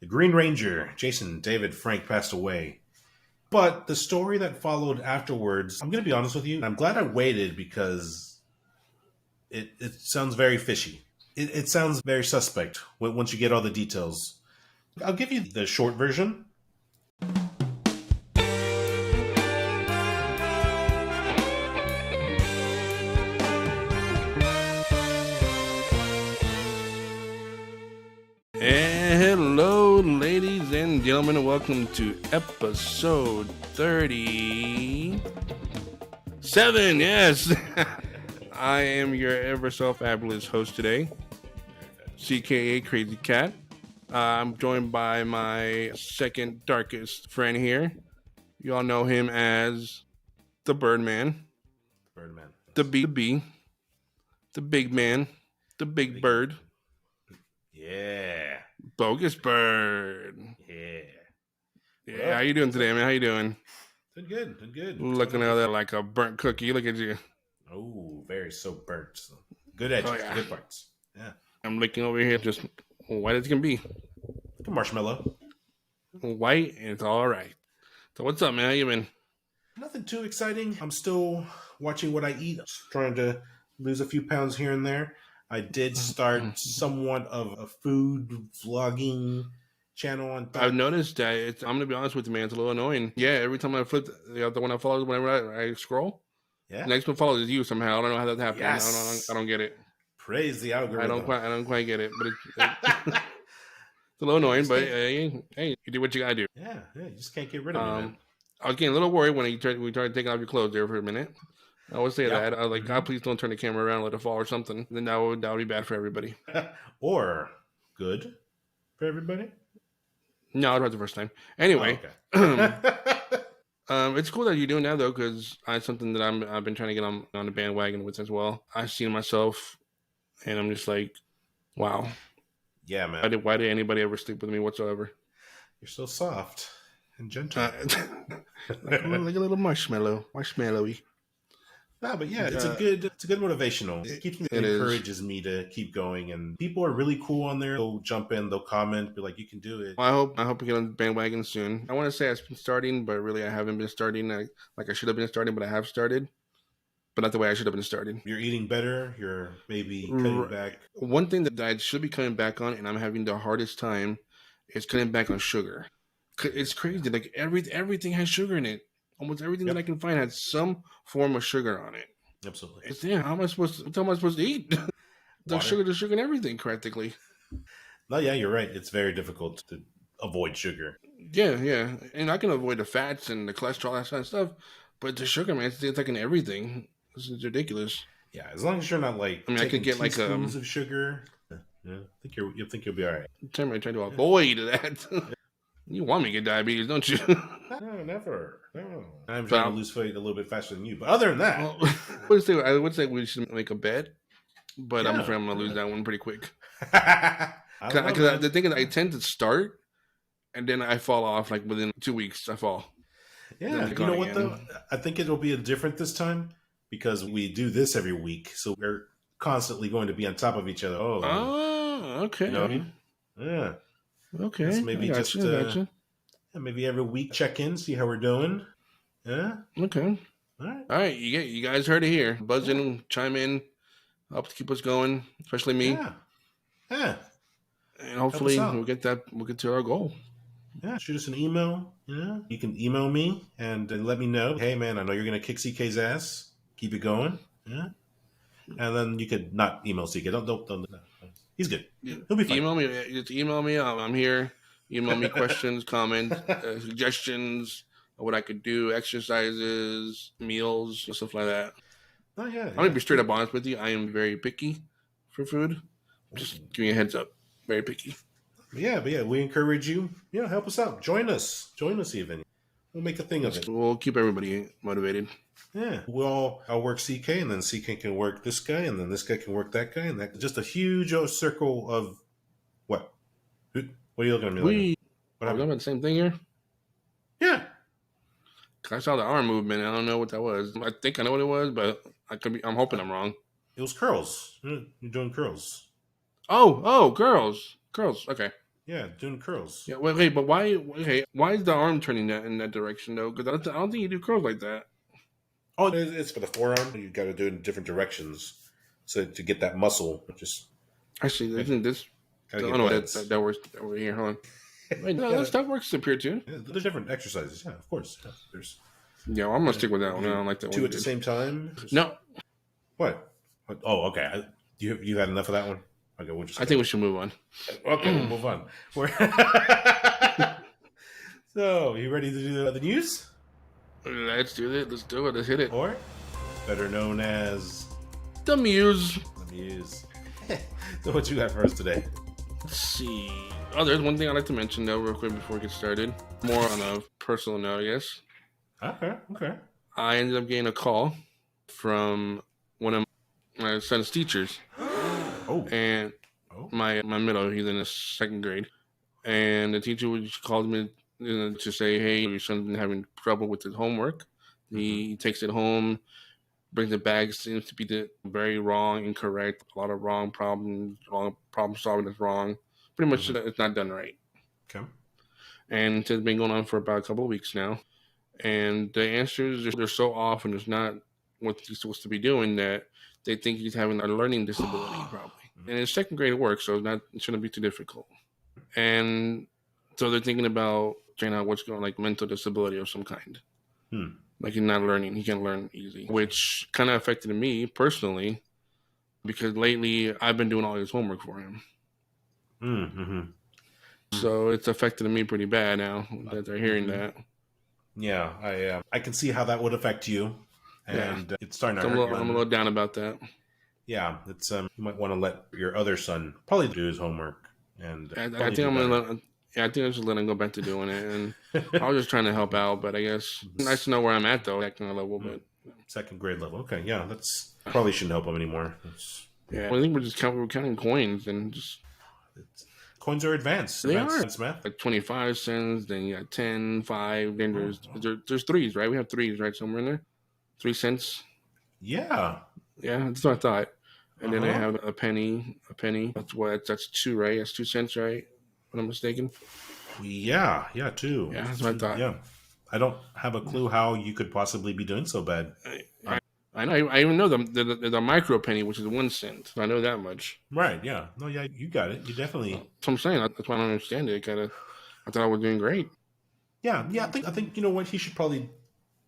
The Green Ranger, Jason David Frank, passed away. But the story that followed afterwards, I'm going to be honest with you, I'm glad I waited because it sounds very fishy. It sounds very suspect once you get all the details. I'll give you the short version. Hello, ladies and gentlemen, and welcome to episode 37. Yes, I am your ever so fabulous host today, CKA Crazy Cat. I'm joined by my second darkest friend here. You all know him as the Birdman, Birdman. the B, the big man, the big bird. Yeah. Bogus Bird. Yeah. How you doing today, man? How you doing? Doing good. Looking at that like a burnt cookie. Look at you. Oh, very so burnt. Good edges, good parts. Yeah. I'm looking over here just white as can be. Like a marshmallow. White, and it's all right. So what's up, man? How you been? Nothing too exciting. I'm still watching what I eat. Trying to lose a few pounds here and there. I did start somewhat of a food vlogging channel on TikTok. I've noticed that I'm gonna be honest with you, man. It's a little annoying. Yeah, every time I flip the one I follow, whenever I scroll, the next one follows you somehow. I don't know how that happened. Yes. I don't get it. Praise the algorithm. I don't quite get it, but it's a little annoying. But hey, you do what you gotta do. Yeah, you just can't get rid of me, man. I was getting a little worried when we started taking off your clothes there for a minute. I always say that. I was like, God, please don't turn the camera around and let it fall or something. Then that would be bad for everybody. Or good for everybody? No, it was the first time. Anyway, it's cool that you're doing that, though, because it's something that I've been trying to get on the bandwagon with as well. I've seen myself, and I'm just like, wow. Yeah, man. Why did anybody ever sleep with me whatsoever? You're so soft and gentle. like a little marshmallowy. No, but yeah, it's a good motivational. It encourages me to keep going, and people are really cool on there. They'll jump in, they'll comment, be like, "You can do it." Well, I hope we get on the bandwagon soon. I want to say I've been starting, but really I haven't been starting. Like I should have been starting, but I have started, but not the way I should have been starting. You're eating better. You're maybe cutting back. One thing that I should be cutting back on, and I'm having the hardest time, is cutting back on sugar. It's crazy. Like everything has sugar in it. Almost everything that I can find has some form of sugar on it. Absolutely. How am I supposed to eat? the sugar and everything practically. No, yeah, you're right. It's very difficult to avoid sugar. Yeah. And I can avoid the fats and the cholesterol, that kind of stuff. But the sugar, man, it's like in everything. This is ridiculous. Yeah, as long as you're not like I could get teaspoons of sugar. Yeah, I think you'll be all right. I'm trying to avoid that. You want me to get diabetes, don't you? No, never. No. I'm trying to lose weight a little bit faster than you. But other than that... I would say we should make a bet. But I'm afraid I'm going to lose that one pretty quick. Because the thing is, I tend to start, and then I fall off. Like within 2 weeks, I fall. Yeah, you know what, though? I think it'll be different this time. Because we do this every week. So we're constantly going to be on top of each other. Oh, okay. You know what I mean? Yeah. Okay. So maybe maybe every week check in, see how we're doing. Yeah. Okay. All right. You guys heard it here. Buzz in, chime in, help to keep us going, especially me. Yeah. And hopefully we'll get to our goal. Yeah. Shoot us an email. Yeah. You can email me and let me know. Hey man, I know you're gonna kick CK's ass. Keep it going. Yeah. And then you could not email CK. Don't. No. He's good. He'll be fine. Email me. I'm here. Email me questions, comments, suggestions of what I could do, exercises, meals, stuff like that. Oh yeah. I'm gonna be straight up honest with you. I am very picky for food. Just giving you a heads up. Very picky. But yeah, we encourage you. Help us out. Join us even. We'll make a thing of it. We'll keep everybody motivated. Yeah, I'll work CK, and then CK can work this guy, and then this guy can work that guy, and that just a huge circle of what? What are you looking at me like? Are we talking about the same thing here? Yeah. I saw the arm movement. I don't know what that was. I think I know what it was, but I'm hoping I'm wrong. It was curls. You're doing curls. Oh, curls. Okay. Yeah, doing curls. Yeah, wait, but why? Okay, why is the arm turning that in that direction though? Because I don't think you do curls like that. Oh, it's for the forearm. You got to do it in different directions, so to get that muscle. Just Actually, isn't this? I gotta don't get know pads. that works over here. Hold on. Wait, no, Gotta, that works up here too. yeah, there's different exercises. Yeah, of course. Yeah, there's Yeah, well, I'm gonna stick with that one. I do don't like that one two you at the did. same time. No, What? Oh, okay. You had enough of that one. Okay, we'll just I think we should move on. okay. We'll move on. So, you ready to do the news? Let's do it. Let's do it. Let's hit it. Or better known as The Muse. the news. So, what you got for us today? Let's see. Oh, there's one thing I'd like to mention though, real quick before we get started. More on a personal note, I guess. Okay. I ended up getting a call from one of my son's teachers, Oh, and my middle, he's in the second grade, and the teacher called me to say, "Hey, your son's been having trouble with his homework. He takes it home, brings it back, seems to be very wrong, incorrect, a lot of wrong problem solving is wrong. Pretty much, it's not done right." okay. And it's been going on for about a couple of weeks now. And the answers, they're so off and it's not what he's supposed to be doing that they think he's having a learning disability probably. And it's second grade work, so it shouldn't be too difficult. And so they're thinking about trying out what's going on, like mental disability of some kind. Like he's not learning, he can't learn easy, which kind of affected me personally because lately I've been doing all his homework for him. So it's affected me pretty bad now that they're hearing that. Yeah, I can see how that would affect you, and it's starting to hurt you. I'm a little down about that. Yeah, it's you might want to let your other son probably do his homework, and I think I'm gonna. I think I should let him go back to doing it, and I was just trying to help out. But I guess nice to know where I'm at though, that kind of level. But second grade level, okay, yeah, that's probably shouldn't help him anymore. Yeah, I think we're counting coins and just. Coins are advanced. They advanced are math. like 25 cents. Then you got 10, 5. Then there's threes, right? We have threes, right, somewhere in there. 3 cents. Yeah, that's what I thought. And then I have a penny. That's 2, right? That's 2 cents, right? If I'm not mistaken. Yeah, 2. Yeah, that's what I thought. Yeah, I don't have a clue how you could possibly be doing so bad. I know. I even know the micro penny, which is 1 cent. I know that much. Right? Yeah. No. Yeah. You got it. You definitely. That's what I'm saying. That's why I don't understand it. I thought I was doing great. Yeah. I think you know what, he should probably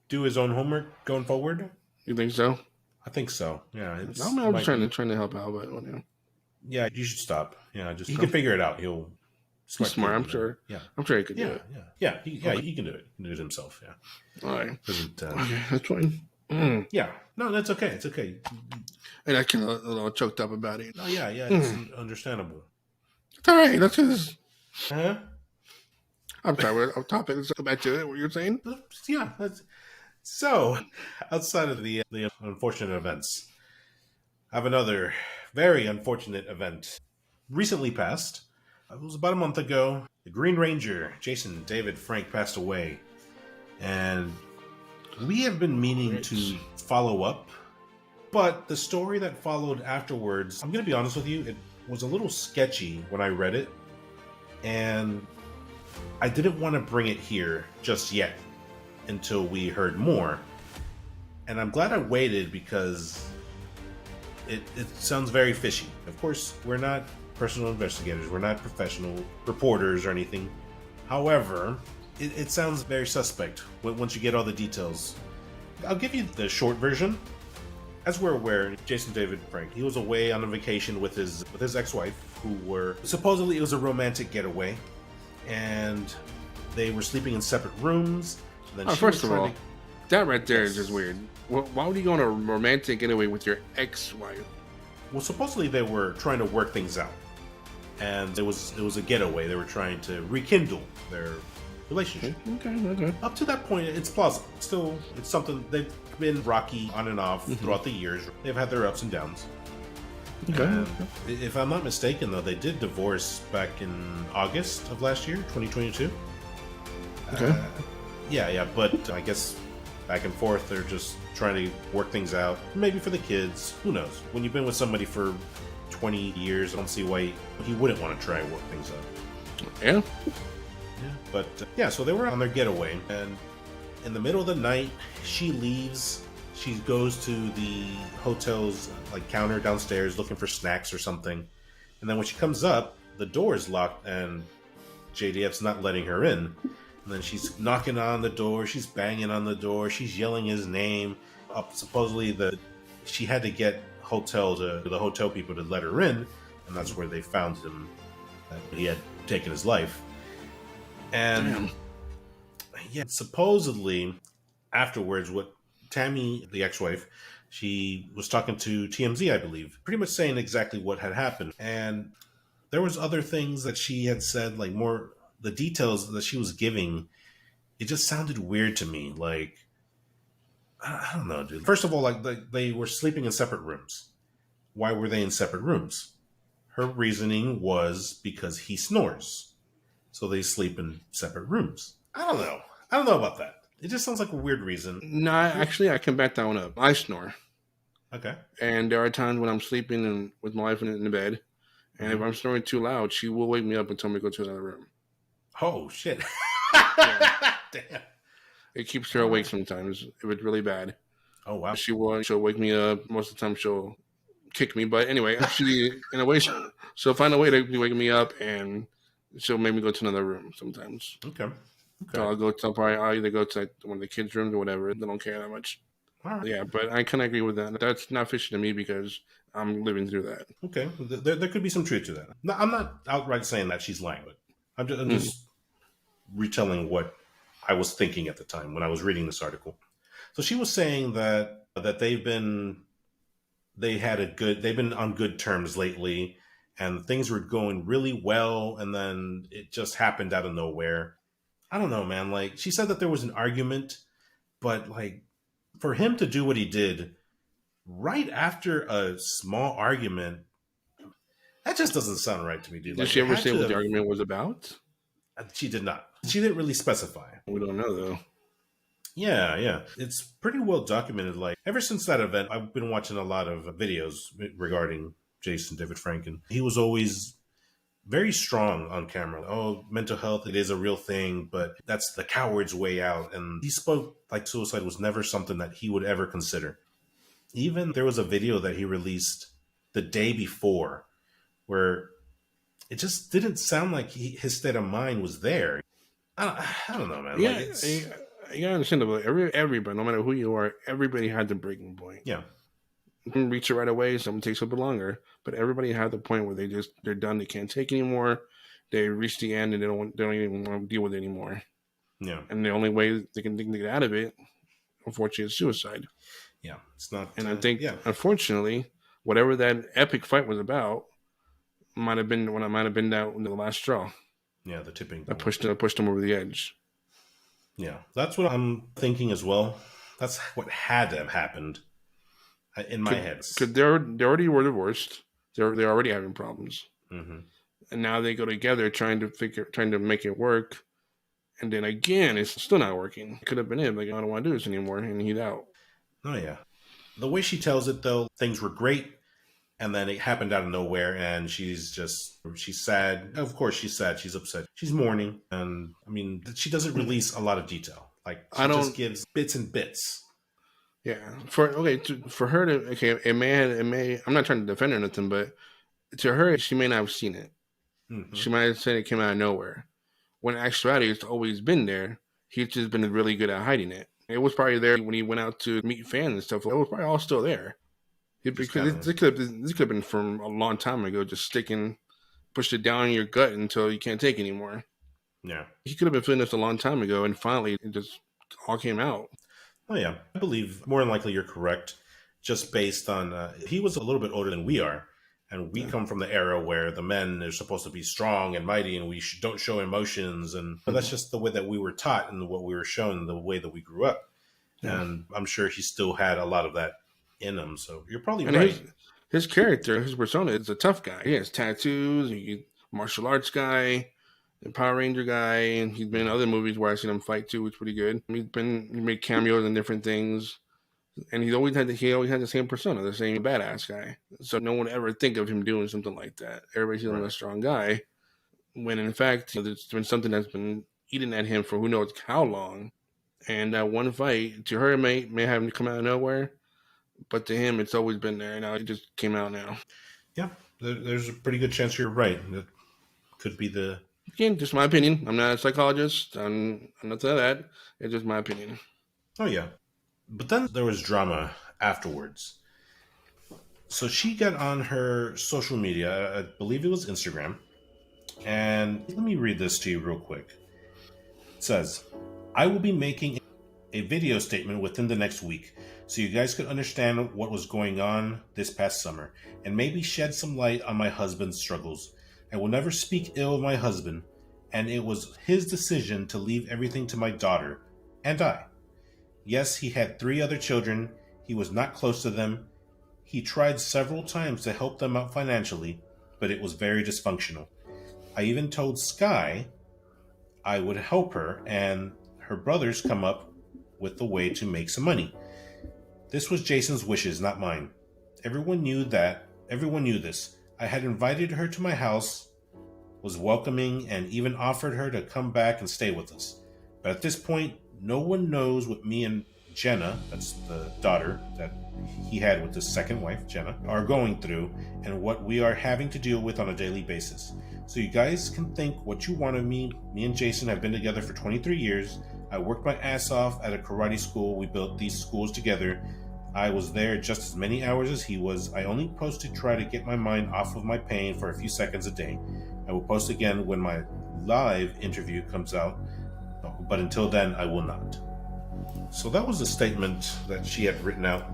do his own homework going forward. You think so? I think so. Yeah. I'm just trying to help out, but whatever. Yeah. You should stop. Yeah. Just he can figure it out. He's smart. I'm sure. Yeah. I'm sure he could do it. Yeah. He can do it. He can do it himself. Yeah. All right. Okay. That's fine. Yeah. No, that's okay. It's okay. And I get a little choked up about it. Oh, yeah. It's understandable. It's all right. That's just. Huh? I'm sorry. We're off topic. Let's go back to it. What you're saying? Yeah. So, outside of the unfortunate events, I have another very unfortunate event recently passed. It was about a month ago. The Green Ranger, Jason David Frank, passed away. And we have been meaning to follow up, but the story that followed afterwards, I'm going to be honest with you, it was a little sketchy when I read it, and I didn't want to bring it here just yet until we heard more. And I'm glad I waited because it sounds very fishy. Of course, we're not personal investigators, we're not professional reporters or anything. However, it sounds very suspect once you get all the details. I'll give you the short version. As we're aware, Jason David Frank, he was away on a vacation with his ex-wife, who were supposedly, it was a romantic getaway, and they were sleeping in separate rooms. And then First of all, that right there is just weird. Why would you go on a romantic getaway with your ex-wife? Well, supposedly they were trying to work things out, and it was a getaway. They were trying to rekindle their relationship. Okay. Up to that point, it's plausible. It's something they've been rocky on and off throughout the years. They've had their ups and downs. Okay. And if I'm not mistaken, though, they did divorce back in August of last year, 2022. Okay. Yeah, but I guess back and forth, they're just trying to work things out. Maybe for the kids. Who knows? When you've been with somebody for 20 years, I don't see why he wouldn't want to try and work things out. Yeah. Yeah. But yeah, so they were on their getaway, and in the middle of the night, she leaves. She goes to the hotel's like counter downstairs looking for snacks or something. And then when she comes up, the door is locked and JDF's not letting her in. And then she's knocking on the door, she's banging on the door, she's yelling his name. Supposedly she had to get the hotel people to let her in, and that's where they found him. That he had taken his life. And Damn. yeah, supposedly afterwards, what Tammy, the ex-wife, she was talking to TMZ, I believe, pretty much saying exactly what had happened. And there was other things that she had said, like more the details that she was giving. It just sounded weird to me. Like I don't know, dude. First of all, like they were sleeping in separate rooms. Why were they in separate rooms? Her reasoning was because he snores, so they sleep in separate rooms. I don't know. I don't know about that. It just sounds like a weird reason. No, actually, I can back that one up. I snore. Okay. And there are times when I'm sleeping with my wife in the bed, and if I'm snoring too loud, she will wake me up and tell me to go to another room. Oh, shit. Yeah. Damn. It keeps her awake sometimes if it's really bad. Oh, wow. She'll wake me up. Most of the time, she'll kick me. But anyway, in a way, she'll find a way to wake me up, and she'll make me go to another room sometimes. Okay. So I'll either go to like one of the kids' rooms or whatever. They don't care that much. All right. Yeah, but I kind of agree with that. That's not fishy to me because I'm living through that. Okay. There could be some truth to that. No, I'm not outright saying that she's lying, but I'm just retelling what I was thinking at the time when I was reading this article. So she was saying that they've been on good terms lately, and things were going really well, and then it just happened out of nowhere. I don't know, man. Like she said that there was an argument, but like for him to do what he did right after a small argument, that just doesn't sound right to me, dude. Did Like she they ever had say what the to. argument was about? She did not. She didn't really specify. We don't know though. Yeah. It's pretty well documented. Like ever since that event, I've been watching a lot of videos regarding Jason David Franken. He was always very strong on camera. Oh, mental health, it is a real thing, but that's the coward's way out. And he spoke like suicide was never something that he would ever consider. Even there was a video that he released the day before where it just didn't sound like his state of mind was there. I don't know, man. Yeah, Like it's you gotta understand that everybody, no matter who you are, everybody had the breaking point. yeah, You can reach it right away. Some takes a bit longer, but everybody had the point where they're done. They can't take anymore. They reach the end and they don't even want to deal with it anymore. yeah, And the only way they can get out of it, unfortunately, is suicide. yeah. It's not. And I think, Yeah, unfortunately, whatever that epic fight was about might have been that the last straw yeah. The tipping that point. pushed them over the edge. Yeah, that's what I'm thinking as well. That's what had to have happened in my head. Because they already were divorced. They're already having problems, Mm-hmm. and now they go together trying to make it work. And then again, it's still not working. Could have been it. Like I don't want to do this anymore, and he's out. Oh yeah, the way she tells it though, things were great, and then it happened out of nowhere, and she's sad. Of course, she's sad. She's upset. She's mourning, and I mean, she doesn't release a lot of detail. Like she just gives bits and bits. Yeah, for her to it may. I'm not trying to defend her or nothing, but to her, she may not have seen it. Mm-hmm. She might have said it came out of nowhere. When in actuality, it's always been there. He's just been really good at hiding it. It was probably there when he went out to meet fans and stuff. It was probably all still there. Because this could have been from a long time ago, just pushed it down in your gut until you can't take anymore. Yeah. He could have been feeling this a long time ago, and finally it just all came out. Oh, yeah. I believe more than likely you're correct, just based on he was a little bit older than we are. And we come from the era where the men are supposed to be strong and mighty, and we don't show emotions. And that's just the way that we were taught and what we were shown, the way that we grew up. Yeah. And I'm sure he still had a lot of that in him. So you're probably right. His character, his persona is a tough guy. He has tattoos, he's a martial arts guy, a Power Ranger guy, and he's been in other movies where I've seen him fight too, which is pretty good. He made cameos and different things. And he always had the same persona, the same badass guy. So no one ever think of him doing something like that. Everybody sees him as a strong guy. when in fact there's been something that's been eating at him for who knows how long. And that one fight to her may have come out of nowhere, but to him it's always been there. Now it just came out now. Yeah, there's a pretty good chance you're right. It could be the. Again, just my opinion. I'm not a psychologist. I'm not that. It's just my opinion. Oh yeah, but then there was drama afterwards. So she got on her social media, I believe it was Instagram, and let me read this to you real quick. It says, "I will be making a video statement within the next week so you guys could understand what was going on this past summer and maybe shed some light on my husband's struggles. I will never speak ill of my husband, and it was his decision to leave everything to my daughter and I. Yes, he had 3 other children. He was not close to them. He tried several times to help them out financially, but it was very dysfunctional. I even told Sky I would help her and her brothers come up with the way to make some money. This was Jason's wishes, not mine. Everyone knew this. I had invited her to my house, was welcoming, and even offered her to come back and stay with us. But at this point, no one knows what me and Jenna, that's the daughter that he had with his second wife, Jenna, are going through and what we are having to deal with on a daily basis. So you guys can think what you want of me. Me and Jason have been together for 23 years. I worked my ass off at a karate school. We built these schools together. I was there just as many hours as he was. I only post to try to get my mind off of my pain for a few seconds a day. I will post again when my live interview comes out, but until then, I will not." So that was a statement that she had written out.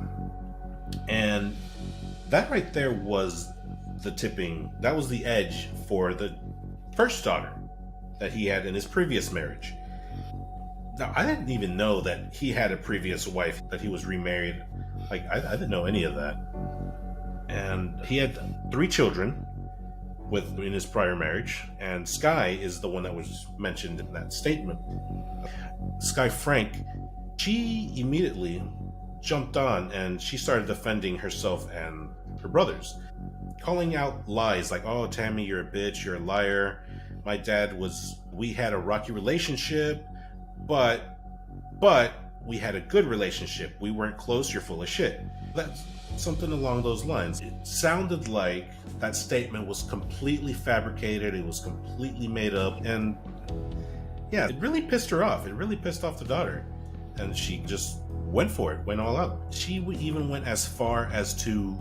And that right there was that was the edge for the first daughter that he had in his previous marriage. Now, I didn't even know that he had a previous wife, that he was remarried. Like, I didn't know any of that. And he had 3 children in his prior marriage, and Sky is the one that was mentioned in that statement. Sky Frank, she immediately jumped on and she started defending herself and her brothers, calling out lies like, "Oh, Tammy, you're a bitch, you're a liar. We had a rocky relationship, but we had a good relationship. We weren't close, you're full of shit." That's something along those lines. It sounded like that statement was completely fabricated, it was completely made up, and yeah, it really pissed her off. It really pissed off the daughter. And she just went for it, went all out. She even went as far as to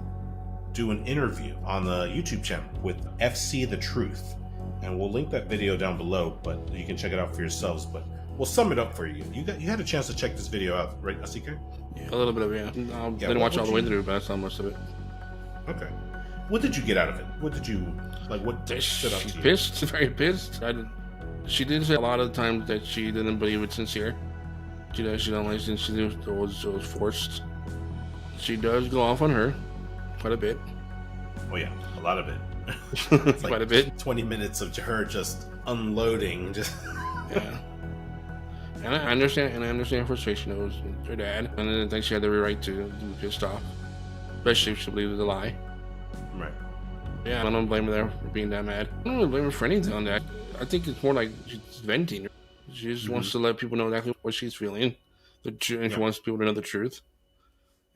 do an interview on the YouTube channel with FC The Truth. And we'll link that video down below, but you can check it out for yourselves. But we'll sum it up for you. You had a chance to check this video out, right, Asika? Yeah, a little bit of it, yeah. I didn't watch all the way through, but I saw most of it. Okay. What did you get out of it? What did you, like, what stood out to you? Pissed, very pissed. She did say a lot of the times that she didn't believe it's sincere. She don't like since she knew it was forced. She does go off on her quite a bit. Oh yeah, a lot of it. It's like quite a bit. 20 minutes of her just unloading. Yeah. And I understand frustration. It was her dad, and I didn't think she had the right to be pissed off, especially if she believed the lie. Right. Yeah, I don't blame her there for being that mad. I don't really blame her for anything on that. I think it's more like she's venting. She just wants to let people know exactly what she's feeling, and she wants people to know the truth.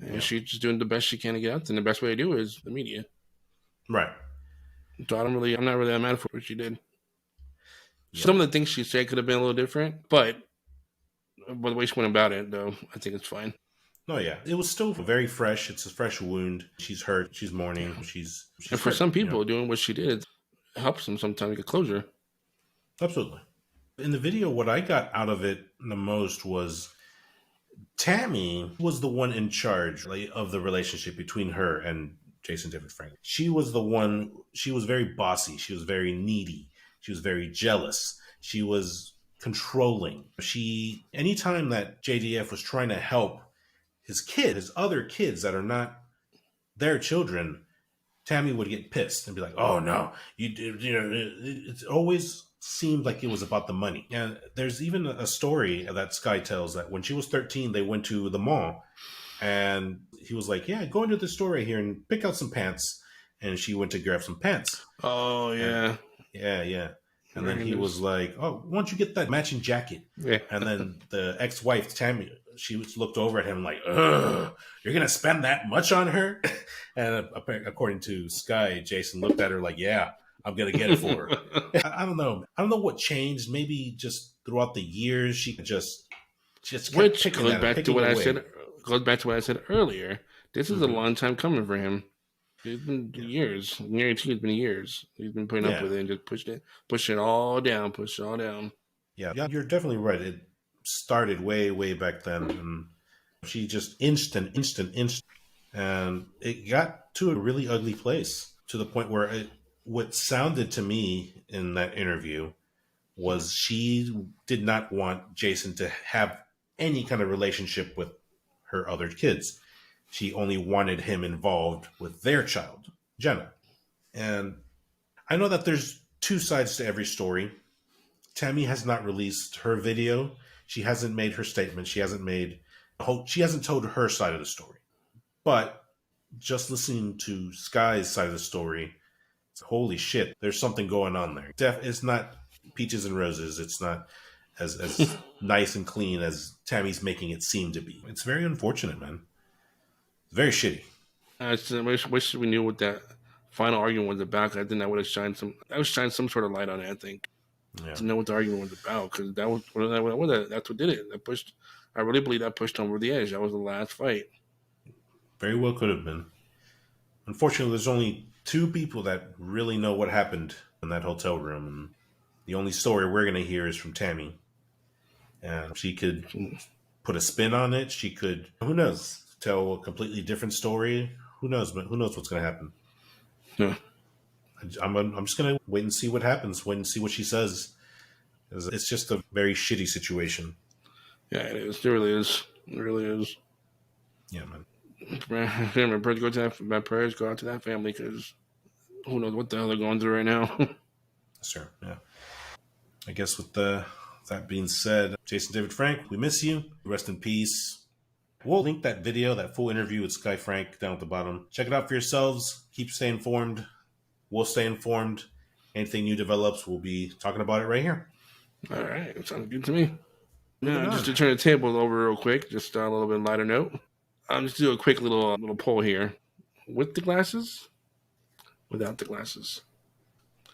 And she's just doing the best she can to get out. And the best way to do it is the media. Right. So I'm not really that mad for what she did. Yeah. Some of the things she said could have been a little different, but by the way she went about it, though, I think it's fine. No, yeah, it was still very fresh. It's a fresh wound. She's hurt. She's mourning. She's and for some people, doing what she did helps them sometimes get closure. Absolutely. In the video, what I got out of it the most was Tammy was the one in charge of the relationship between her and Jason David Frank. She was the one. She was very bossy. She was very needy. She was very jealous. She was controlling. Anytime that JDF was trying to help his other kids that are not their children, Tammy would get pissed and be like, "Oh no, it always seemed like it was about the money." And there's even a story that Sky tells that when she was 13, they went to the mall and he was like, "Yeah, go into the store right here and pick out some pants." And she went to grab some pants. Oh yeah. Yeah. And then he was like, "Oh, why don't you get that matching jacket?" Yeah. And then the ex-wife, Tammy, she looked over at him like, "Ugh, you're going to spend that much on her?" And according to Sky, Jason looked at her like, "Yeah, I'm going to get it for her." I don't know. I don't know what changed. Maybe just throughout the years, she just kept Which picking goes at him, back to picking what I away. said. Goes back to what I said earlier. This is a Mm-hmm. long time coming for him. It's been Yeah. years. Nearly 2 has been years. He's been putting up Yeah. with it and just pushing it all down, Yeah. You're definitely right. It started way, way back then. And she just inched and inched and inched. And it got to a really ugly place to the point where what sounded to me in that interview was she did not want Jason to have any kind of relationship with her other kids. She only wanted him involved with their child, Jenna. And I know that there's two sides to every story. Tammy has not released her video. She hasn't made her statement. She hasn't told her side of the story. But just listening to Sky's side of the story, holy shit, there's something going on there. It's not peaches and roses. It's not as nice and clean as Tammy's making it seem to be. It's very unfortunate, man. It's very shitty. I just wish we knew what that final argument was about. 'Cause I think that would have shined some sort of light on it. I think Yeah, to know what the argument was about, because that's what did it. That pushed. I really believe that pushed him over the edge. That was the last fight. very well could have been. Unfortunately, there's only two people that really know what happened in that hotel room, and the only story we're going to hear is from Tammy. And she could put a spin on it. She could, who knows, tell a completely different story. Who knows? But who knows what's going to happen? Yeah, I'm just going to wait and see what happens. Wait and see what she says. It's just a very shitty situation. yeah, it is. It really is. It really is. Yeah, man. My prayers go out to that family because who knows what the hell they're going through right now. Sure. Yeah. I guess with that being said, Jason David Frank, we miss you. Rest in peace. We'll link that video, that full interview with Sky Frank down at the bottom. Check it out for yourselves. Keep staying informed. We'll stay informed. Anything new develops, we'll be talking about it right here. All right, sounds good to me. Moving Now, on. just to turn the table over real quick, just a little bit lighter note. I'll just do a quick little poll here. With the glasses, without the glasses.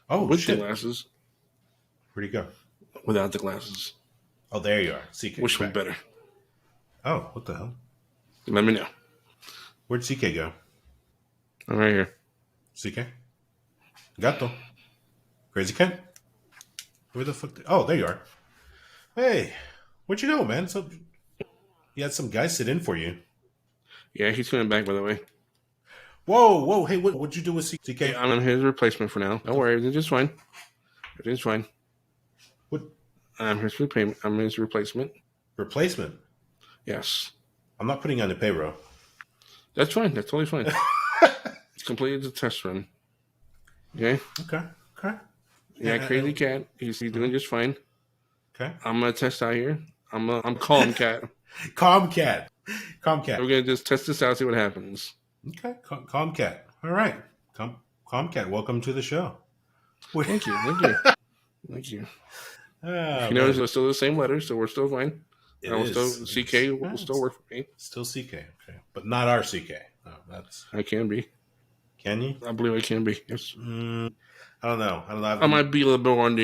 Oh, With shit. the glasses, Where'd he go? without the glasses. Oh, there you are. CK. Which one's better? Oh, what the hell? Let me know. Where'd CK go? I'm right here. CK? Gato. Crazy Ken? Where the fuck? Oh, there you are. Hey, where'd you go, man? So you had some guy sit in for you. Yeah, he's coming back, by the way. Whoa. Hey, what'd you do with CK? Yeah, I'm his replacement for now. Don't worry, everything's just fine. Everything's fine. What I'm his replacement. replacement? Yes. I'm not putting you on the payroll. That's fine. That's totally fine. It's completed the test run. Okay? Okay. Yeah, Crazy Cat. He's doing just fine. Okay. I'm gonna test out here. I'm calm cat. Calm cat. We're gonna just test this out, see what happens. Okay. Calm cat. All right. Calm cat. Welcome to the show. Thank you. Thank you. Oh, It's still the same letters, so we're still fine. CK will still work for me. Still CK. Okay. But not our CK. No, that's. I can be. Can you? I believe I can be. Yes. I don't know. I might be a little bit more on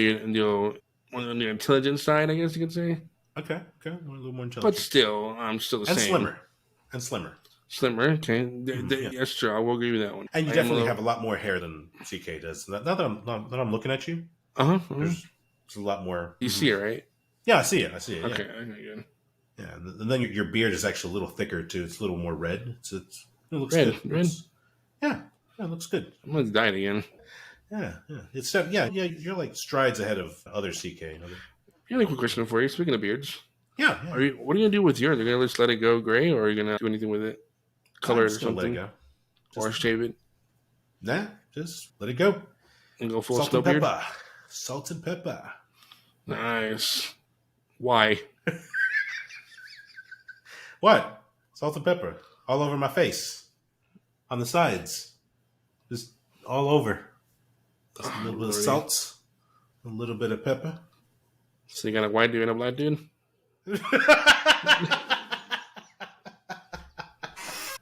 the intelligent side, I guess you could say. Okay. A little more intelligent. But still, I'm still the same. Slimmer. Slimmer. Okay. Yeah. That's true. I will agree with that one. And you definitely have a lot more hair than CK does. Now that I'm looking at you, there's a lot more. You see it, right? Yeah, I see it. Okay. Yeah. Okay, good. Yeah, and then your beard is actually a little thicker too. It's a little more red. It looks Red. good. Yeah, it looks good. I'm gonna die again. Yeah. It's you're like strides ahead of other CK. I have a quick question for you. Speaking of beards, Yeah. what are you gonna do with yours? Are you gonna just let it go gray, or are you gonna do anything with it? Color it or something? Let it go. Or shave it? Nah, just let it go. And go full Salt snow and beard? pepper. Salt and pepper. Nice. Why? What? Salt and pepper all over my face, on the sides, just all over. Just a little bit of salt, A little bit of pepper. So you got a white dude and a black dude?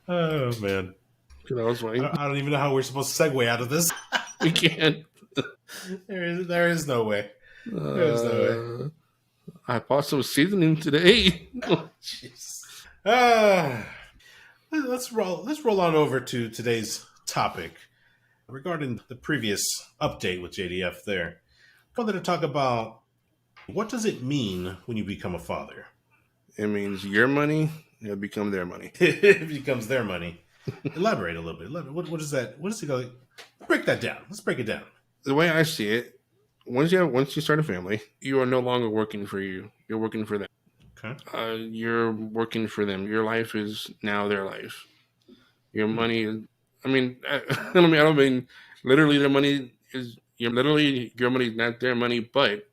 Oh man, That was funny. I don't even know how we're supposed to segue out of this. We can't. There is no way. There is no way. I bought some seasoning today. Jeez. Ah, let's roll on over to today's topic regarding the previous update with JDF. There, I wanted to talk about what does it mean when you become a father. It means your money will become their money. It becomes their money. Elaborate a little bit. What is that? What is it going? Break that down. Let's break it down. The way I see it, once you start a family, you are no longer working for you. You're working for them. Okay. You're working for them. Your life is now their life. Your money is. I mean, I don't mean literally their money is. Your money is not their money, but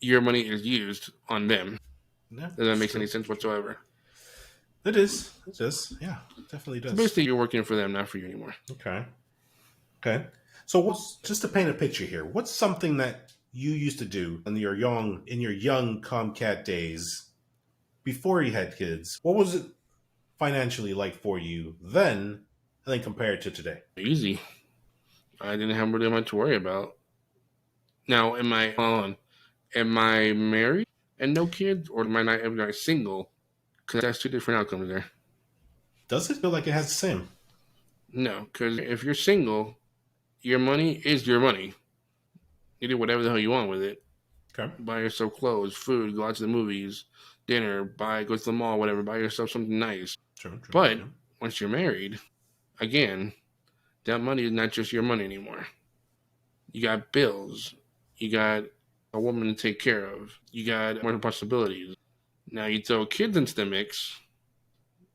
your money is used on them. Yeah, Does that make any sense whatsoever? It is. It does. Yeah, it definitely does. So basically, you're working for them, not for you anymore. Okay. Okay. So what's just to paint a picture here? What's something that you used to do in your young Comcat days before you had kids? What was it financially like for you then, and then compared to today? Easy. I didn't have really much to worry about. Now, am I married and no kids, or am I single? Because that's two different outcomes there. Does it feel like it has the same? No, because if you're single, your money is your money. You do whatever the hell you want with it. Okay. Buy yourself clothes, food, go out to the movies, dinner, go to the mall, whatever. Buy yourself something nice. True. But once you're married, again, that money is not just your money anymore. You got bills. You got a woman to take care of. You got more responsibilities. Now you throw kids into the mix,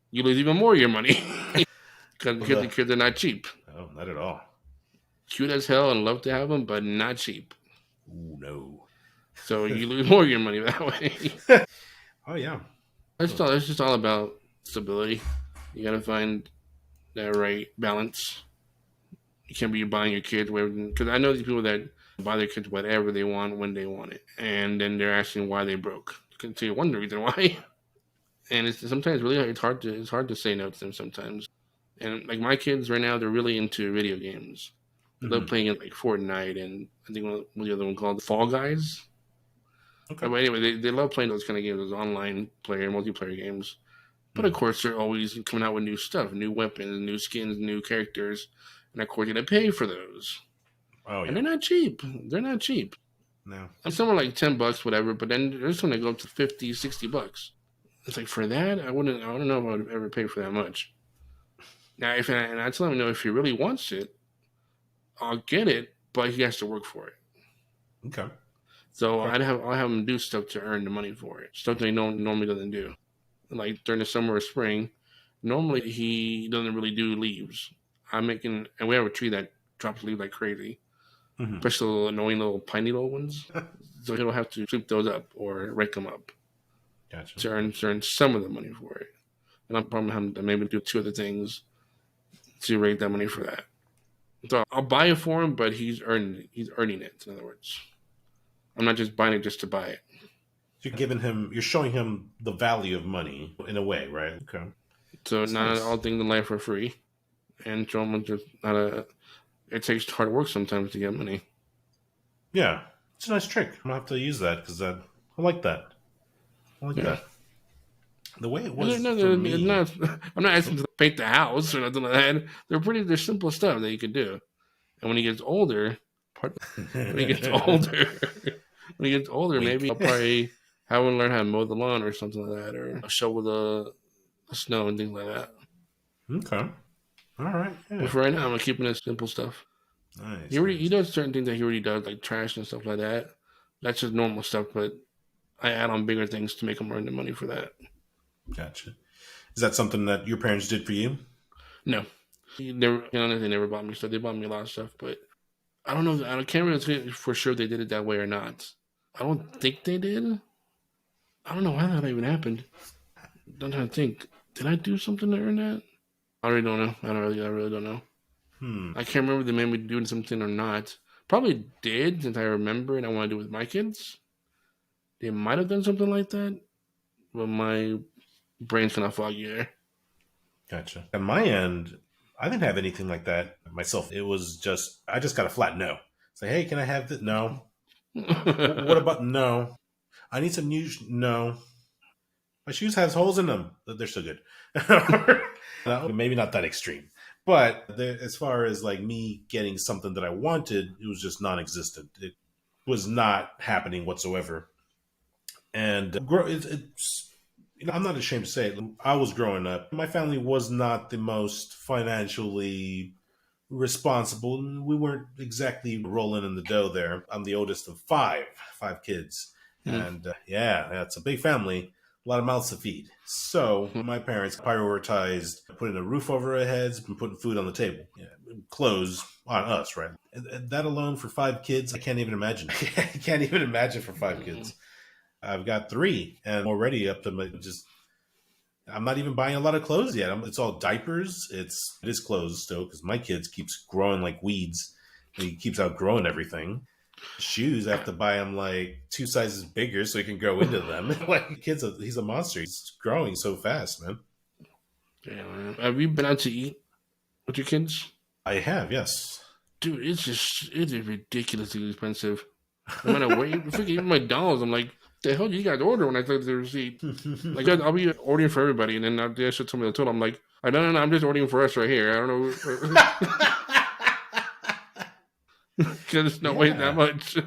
you lose even more of your money. Because the kids are not cheap. Oh, not at all. Cute as hell and love to have them, but not cheap. Ooh, no. So you lose more of your money that way. Oh, yeah. It's just all about stability. You got to find that right balance. You can't be buying your kids because I know these people that buy their kids whatever they want when they want it, and then they're asking why they broke. You can see one reason why, and it's sometimes really it's hard to say no to them sometimes. And like my kids right now, they're really into video games. They love playing it like Fortnite and I think what the other one called Fall Guys. Okay. But anyway, they love playing those kind of games, those online multiplayer games. But of course, they're always coming out with new stuff, new weapons, new skins, new characters. And of course, you got to pay for those. Oh, yeah. And they're not cheap. No. And some are like $10, whatever. But then there's some that go up to $50, $60. It's like for that, I don't know if I would ever pay for that much. Now, and I tell him, if he really wants it, I'll get it, but he has to work for it. Okay. So I'll have him do stuff to earn the money for it. Stuff that he normally doesn't do. Like during the summer or spring, normally he doesn't really do leaves. And we have a tree that drops leaves like crazy. Especially the annoying little piney little ones. So he'll have to sweep those up or rake them up. Gotcha. To earn some of the money for it. And I'm probably having to maybe do two other things to rake that money for that. So I'll buy it for him, but he's earning it, in other words. I'm not just buying it just to buy it. You're showing him the value of money in a way, right? Okay. So that's not nice. All things in life are free. And show him it takes hard work sometimes to get money. Yeah. It's a nice trick. I'm going to have to use that because I like that. That. The way it was for me. I'm not asking to paint the house or nothing like that. They're simple stuff that you can do. And when he gets older, maybe I'll probably have him learn how to mow the lawn or something like that, or shovel the snow and things like that. Okay. All right. Yeah. But for right now, I'm keeping it simple stuff. Nice. He does certain things that he already does, like trash and stuff like that. That's just normal stuff, but I add on bigger things to make him earn the money for that. Gotcha. Is that something that your parents did for you? No. They never bought me stuff. They bought me a lot of stuff, but I don't know. I can't really say for sure they did it that way or not. I don't think they did. I don't know why that even happened. I'm trying to think. Did I do something to earn that? I really don't know. I really don't know. I can't remember if they made me do something or not. Probably did, since I remember and I want to do it with my kids. They might have done something like that, but my brain's kind of foggy there. Gotcha. On my end, I didn't have anything like that myself. It was just I just got a flat no. Say, hey, can I have this? No. What about no? I need some new. No. My shoes has holes in them. They're still good. No, maybe not that extreme, but as far as like me getting something that I wanted, it was just non-existent. It was not happening whatsoever. And it's I'm not ashamed to say it. I was growing up. My family was not the most financially responsible. We weren't exactly rolling in the dough there. I'm the oldest of five kids. And yeah, it's a big family, a lot of mouths to feed. So my parents prioritized putting a roof over our heads and putting food on the table. Yeah, clothes on us, right? And that alone for 5 kids, I can't even imagine. I can't even imagine for 5 kids. I've got 3 and already up to I'm not even buying a lot of clothes yet. It's all diapers. It is clothes still because my kids keeps growing like weeds. He keeps outgrowing everything. Shoes, I have to buy him like 2 sizes bigger so he can grow into them. Like he's a monster. He's growing so fast, man. Yeah, man. Have you been out to eat with your kids? I have, yes. Dude, it is ridiculously expensive. No matter what, even McDonald's, I'm like, the hell you guys order when I look at the receipt? Like, I'll be ordering for everybody, and then they should tell me the total. I'm like, I don't know, I'm just ordering for us right here. I don't know. Because it's not weighing that much.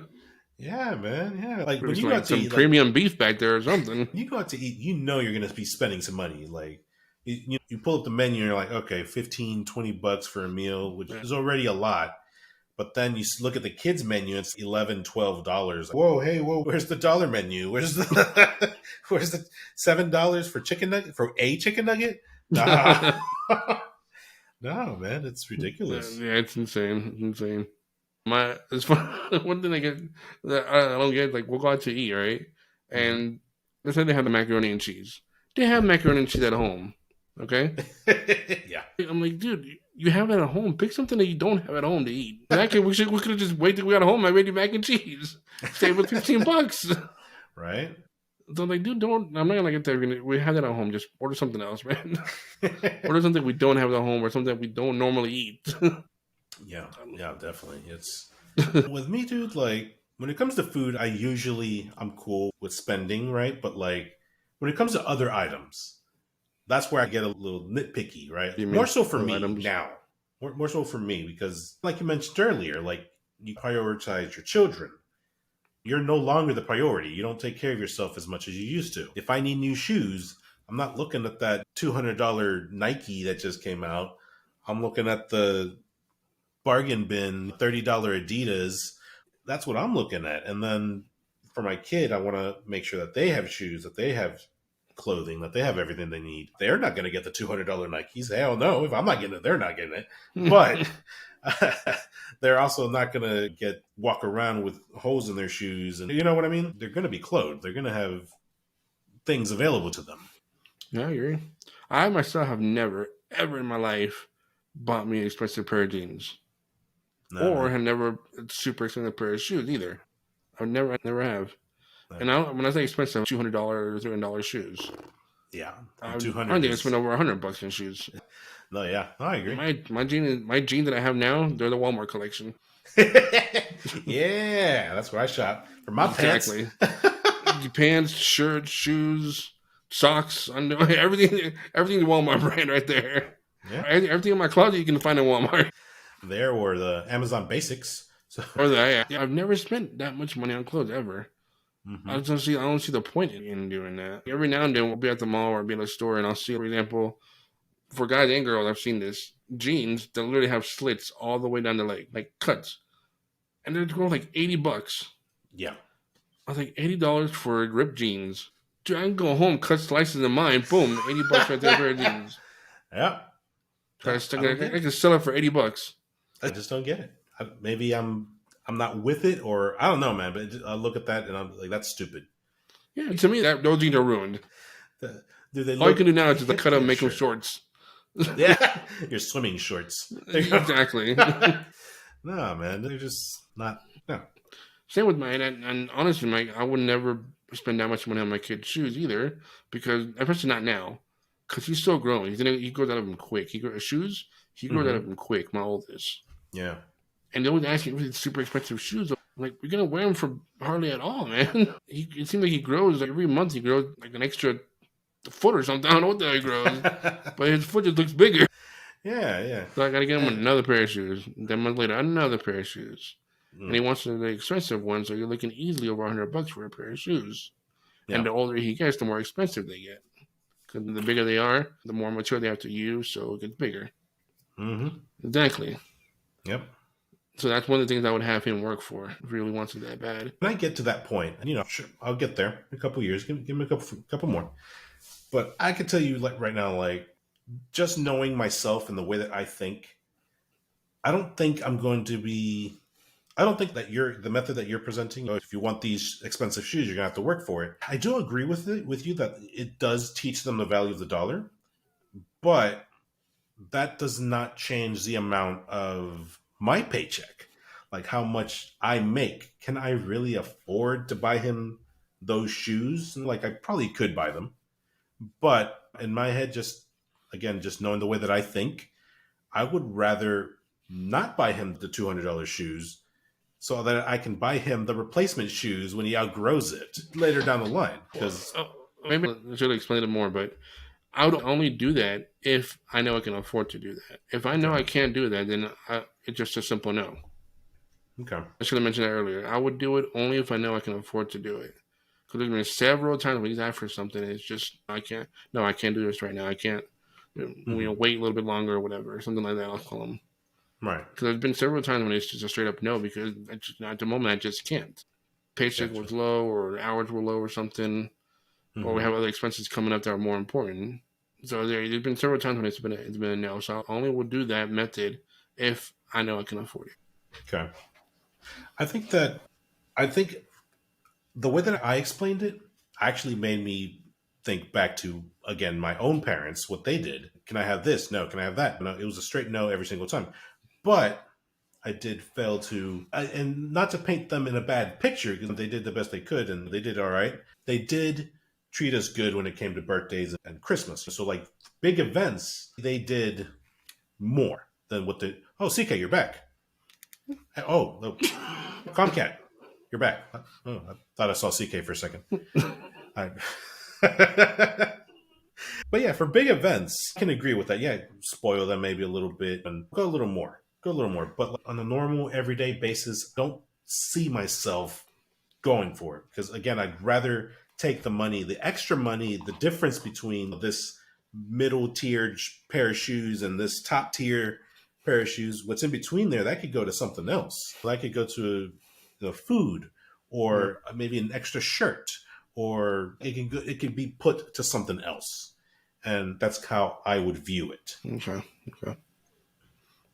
Yeah, man. Yeah. Like, when There's you like go out to some eat, premium beef back there or something. you go out to eat, you know you're going to be spending some money. Like, you pull up the menu and you're like, okay, $15-$20 for a meal, which is already a lot. But then you look at the kids menu, it's $11-$12. Whoa, hey, where's the dollar menu? Where's the $7 for chicken nugget for a chicken nugget? Nah. No, man, it's ridiculous. Yeah, it's insane. It's insane. It's fun. One thing I get that I don't get, like, we'll go out to eat, right? And let's say they have the macaroni and cheese. They have macaroni and cheese at home. Okay? Yeah. I'm like, dude, you have it at home. Pick something that you don't have at home to eat. In that case, we could have just waited till we got home. I made you mac and cheese. Save with $15. Right? So I'm like, dude, I'm not gonna get that. We have that at home. Just order something else, man. Order something we don't have at home or something that we don't normally eat. Yeah, definitely. It's with me, dude. Like when it comes to food, I'm cool with spending, right? But like when it comes to other items, that's where I get a little nitpicky, right? More so for me now. More so for me because, like you mentioned earlier, like you prioritize your children. You're no longer the priority. You don't take care of yourself as much as you used to. If I need new shoes, I'm not looking at that $200 Nike that just came out. I'm looking at the bargain bin $30 Adidas. That's what I'm looking at. And then for my kid, I want to make sure that they have shoes, that they have clothing, that they have everything they need. They're not going to get the $200 Nikes. Hell no. If I'm not getting it, they're not getting it. But they're also not going to walk around with holes in their shoes. And you know what I mean? They're going to be clothed. They're going to have things available to them. Yeah, I agree. I myself have never, ever in my life bought me an expensive pair of jeans. No. Or have never a super expensive pair of shoes either. I never have. No. And when I say expensive, $200, $300 shoes. Yeah, I think I spent over $100 in shoes. No, yeah, I agree. My jeans that I have now, they're the Walmart collection. Yeah, that's where I shop for my pants. Pants, shirts, shoes, socks, everything. Everything the Walmart brand right there. Yeah. Everything in my closet you can find in Walmart. There or the Amazon Basics. So. Or that, yeah. I've never spent that much money on clothes ever. Mm-hmm. I don't see the point in doing that. Every now and then we'll be at the mall or be in a store and I'll see, for example, for guys and girls, I've seen this, jeans that literally have slits all the way down the leg, like cuts. And they're going like $80. Yeah. I was like, $80 for ripped jeans. Dude, I can go home, cut slices of mine, boom, $80 right there for a jeans. Yeah. I can sell it for $80. I just don't get it. Maybe I'm not with it, or I don't know, man. But I look at that and I'm like, that's stupid. Yeah, to me, those jeans are ruined. All you can do now is just cut them and make them shorts. Yeah, your swimming shorts. Exactly. No, man, they're just not. No. Same with mine, and honestly, Mike, I would never spend that much money on my kid's shoes either, because especially not now, because he's still growing. He grows out of them quick. Shoes, he grows out of Mm-hmm. them quick. My oldest, Yeah. and they always ask me for super expensive shoes. I'm like, we're gonna wear them for hardly at all, man. It seems like he grows like every month. He grows like an extra foot or something. I don't know what the hell he grows, but his foot just looks bigger. Yeah, yeah. So I gotta get him Eh, another pair of shoes. Then a month later, another pair of shoes. And he mm, wants the expensive ones, so you're looking easily over $100 for a pair of shoes. And yeah. the older he gets, the more expensive they get. Because the bigger they are, the more mature they have to use, so it gets bigger. Mm-hmm. Exactly. Yep. So that's one of the things I would have him work for if he really wants it that bad. When I get to that point, sure, I'll get there in a couple years. Give me a couple more. But I can tell you, like right now, like just knowing myself and the way that I think, I don't think I'm going to be. I don't think that the method that you're presenting. If you want these expensive shoes, you're gonna have to work for it. I do agree with you that it does teach them the value of the dollar, but that does not change the amount of my paycheck. Like how much I make. Can I really afford to buy him those shoes? Like I probably could buy them, but in my head, just again, just knowing the way that I think, I would rather not buy him the $200 shoes so that I can buy him the replacement shoes when he outgrows it later down the line. Well, Because maybe I should explain it more, but I would only do that if I know I can afford to do that. If I know okay, I can't do that, then it's just a simple no. okay, I should have mentioned that earlier. I would do it only if I know I can afford to do it. Because there's been several times when he's asked for something, and it's just I can't. No, I can't do this right now. I can't. hmm, Wait a little bit longer or whatever, something like that. I'll call him. right, Because there's been several times when it's just a straight up no because at the moment I just can't. Paycheck gotcha. was low, or hours were low, or something, or we Hmm. have other expenses coming up that are more important. So there's been several times when it's been a no. So I only will do that method if I know I can afford it. Okay, I think that I think the way that I explained it actually made me think back to again my own parents, what they did. Can I have this? No. Can I have that? No. It was a straight no every single time. But I did fail to, and not to paint them in a bad picture, because they did the best they could and they did all right. They did treat us good when it came to birthdays and Christmas. So, like big events, they did more than what the. Oh, CK, you're back. Oh, no, Comcat, you're back. Oh, I thought I saw CK for a second. I, but yeah, for big events, I can agree with that. Yeah, spoil them maybe a little bit and go a little more. Go a little more. But like, on a normal, everyday basis, don't see myself going for it. Because again, I'd rather take the money, the extra money, the difference between this middle tier pair of shoes and this top tier pair of shoes, what's in between there, that could go to something else. That could go to the food Right. or maybe an extra shirt, or it can be put to something else, and that's how I would view it. Okay. Okay.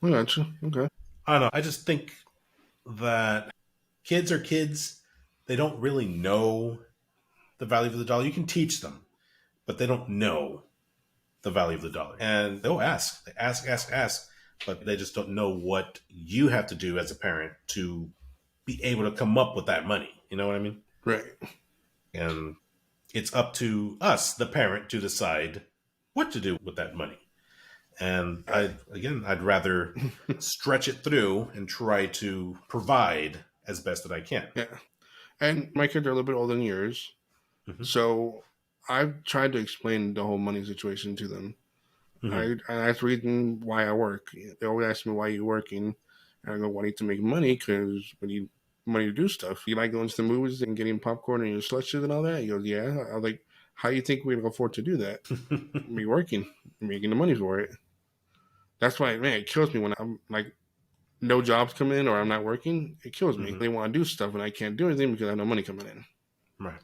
I got you. Okay. I don't know. I just think that kids are kids. They don't really know the value of the dollar. You can teach them, but they don't know the value of the dollar. And they'll ask, they ask, but they just don't know what you have to do as a parent to be able to come up with that money. You know what I mean? Right. And it's up to us, the parent, to decide what to do with that money. And I'd rather stretch it through and try to provide as best that I can. Yeah. And my kids are a little bit older than yours, Hmm. so I've tried to explain the whole money situation to them. Hmm. That's the reason why I work. They always ask me why you working, and I go, "Well, I need to make money because we need money to do stuff. You like going to the movies and getting popcorn and your slushes and all that?" He goes, "Yeah." I was like, "How do you think we can afford to do that? Me working, making the money for it." That's why, man, it kills me when I'm like no jobs come in or I'm not working. It kills me. Hmm. They want to do stuff and I can't do anything because I have no money coming in. Right.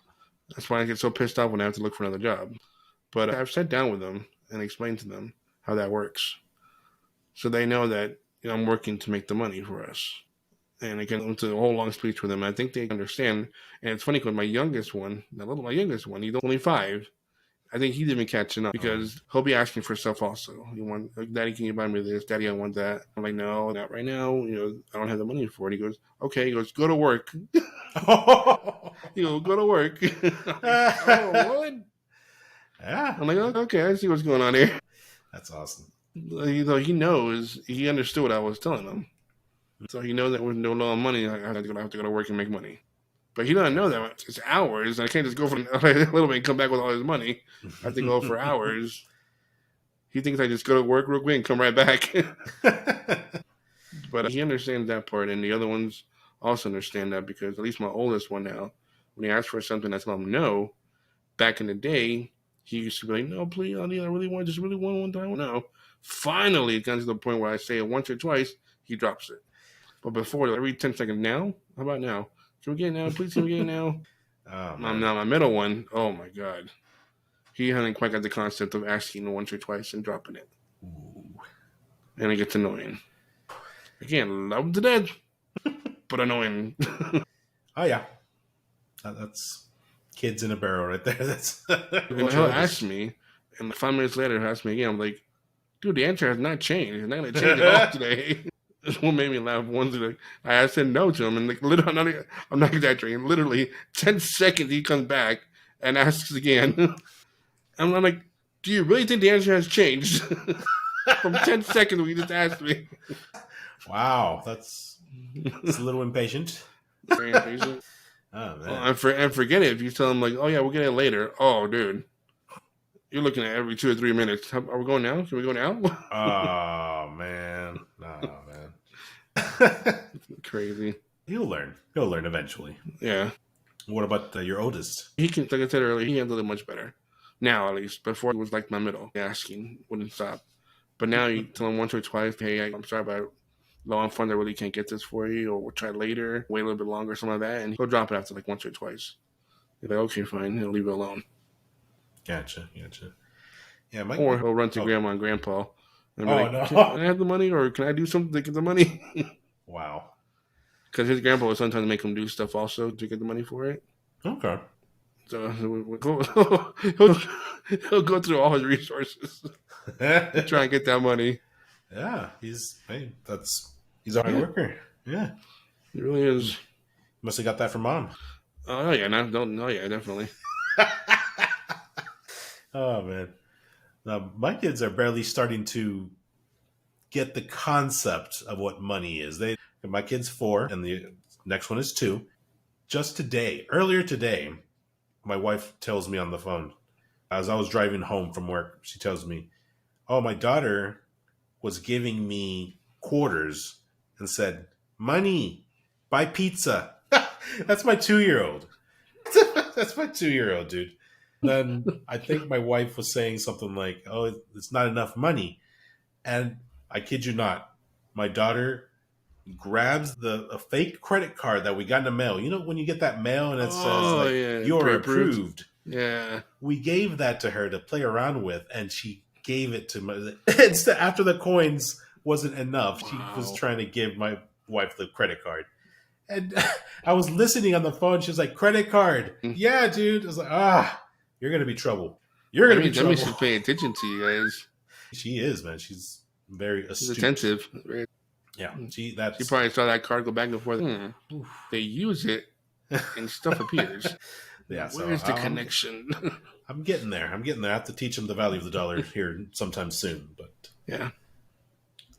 That's why I get so pissed off when I have to look for another job. But I've sat down with them and explained to them how that works, so they know that I'm working to make the money for us. And I get into a whole long speech with them. I think they understand. And it's funny because my youngest one, my youngest one, he's only 5. I think he's even catching up because he'll be asking for stuff also. You want, like, Daddy, can you buy me this? Daddy, I want that. I'm like, no, not right now. I don't have the money for it. He goes, okay. He goes, go to work. He goes, go to work. I'm like, oh, what? Yeah. I'm like, okay, I see what's going on here. That's awesome. He knows, he understood what I was telling him. So he knows that with no law of money, I have to go to work and make money. But he doesn't know that it's hours. I can't just go for a little bit and come back with all his money. I have to go for hours. He thinks I just go to work real quick and come right back. But he understands that part, and the other ones also understand that because at least my oldest one now, when he asks for something, I tell him no. Back in the day, he used to be like, no, please, I really want one time. No. Finally, it comes to the point where I say it once or twice, he drops it. But before, every 10 seconds, now? How about now? Can we get it now? Please, can we get it now? Oh, Now, my middle one, oh my God. He hasn't quite got the concept of asking once or twice and dropping it. Ooh. And it gets annoying. Again, love him to death, but annoying. Oh, yeah. That's kids in a barrel right there. That's And he'll ask me, and 5 minutes later, he'll ask me again. I'm like, dude, the answer has not changed. It's not going to change at all today. This one made me laugh once. I said no to him, and literally, I'm not exaggerating. Literally, 10 seconds he comes back and asks again. I'm like, do you really think the answer has changed from 10 seconds when you just asked me? Wow, that's a little impatient. Very impatient. Oh, man. And forget it if you tell him like, oh yeah, we'll get it later. Oh, dude, you're looking at every 2 or 3 minutes. Are we going now? Can we go now? Oh, man. Oh, man. Crazy. He'll learn. He'll learn eventually. Yeah. What about your oldest? He can, like I said earlier, he handled it much better. Now, at least. Before, it was like my middle. Asking wouldn't stop. But now you tell him once or twice, hey, I'm sorry, but low on funds, I really can't get this for you, or we'll try later, wait a little bit longer, something like that, and he'll drop it after like once or twice. You're like, okay, fine, he'll leave it alone. Gotcha. Yeah, or he'll run to grandma and grandpa and be no. Can I have the money, or can I do something to get the money? Wow. Because his grandpa will sometimes make him do stuff also to get the money for it. Okay. So he'll go through all his resources to try and get that money. Yeah, he's a hard worker. Yeah, he really is. Must have got that from mom. Oh yeah, definitely. Oh man, now my kids are barely starting to get the concept of what money is. My kid's 4, and the next one is 2. Just earlier today, my wife tells me on the phone, as I was driving home from work, she tells me, "Oh, my daughter was giving me quarters and said, 'Money, buy pizza.'" That's my 2-year-old. That's my 2-year-old, dude. Then I think my wife was saying something like, "Oh, it's not enough money." And I kid you not, my daughter grabs a fake credit card that we got in the mail. You know when you get that mail and it says you're approved? Yeah. We gave that to her to play around with, and she gave it to my instead after the coins wasn't enough. Wow. She was trying to give my wife the credit card. And I was listening on the phone. She was like, "Credit card." Yeah, dude. I was like, you're going to be trouble. You're going to be trouble. That means she's paying attention to you guys. She is, man. She's very astute. She's attentive. Yeah. She probably saw that card go back and forth. They use it and stuff appears. Yeah. Where's the connection? I'm getting there. I have to teach them the value of the dollar here sometime soon. But yeah.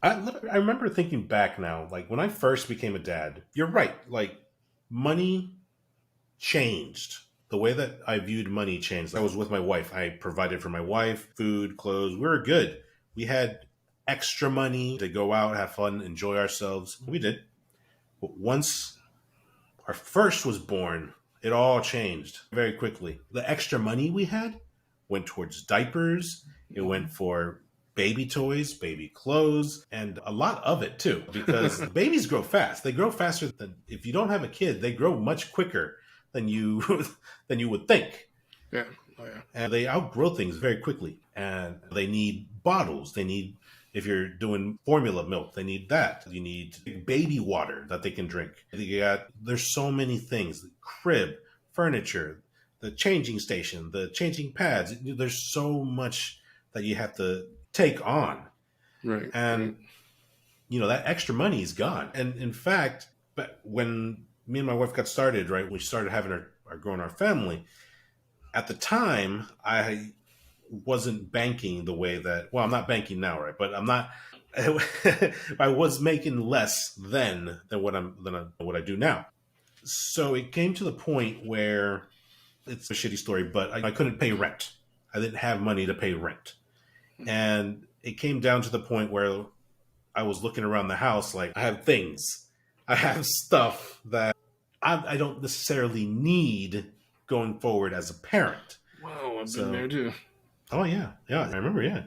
I remember thinking back now, like when I first became a dad, you're right. Like money changed. The way that I viewed money changed. I was with my wife. I provided for my wife, food, clothes. We were good. We had extra money to go out, have fun, enjoy ourselves. We did. But once our first was born, it all changed very quickly. The extra money we had went towards diapers. It went for baby toys, baby clothes, and a lot of it too, because babies grow fast. They grow faster than, if you don't have a kid, they grow much quicker than you would think. Yeah. Oh, yeah. And they outgrow things very quickly. And they need bottles. They need, if you're doing formula milk, they need that. You need baby water that they can drink. There's so many things. Crib, furniture. the changing station, the changing pads. There's so much that you have to take on. Right. And, Right. that extra money is gone. And in fact, but when me and my wife got started, right, we started having our growing our family, at the time, I wasn't banking the way that, well, I'm not banking now, right? But I'm not, I was making less then than what I do now. So it came to the point where it's a shitty story, but I couldn't pay rent. I didn't have money to pay rent. And it came down to the point where I was looking around the house like, I have things, I have stuff that I don't necessarily need going forward as a parent. Wow, I've been there So, too. oh yeah, I remember, yeah.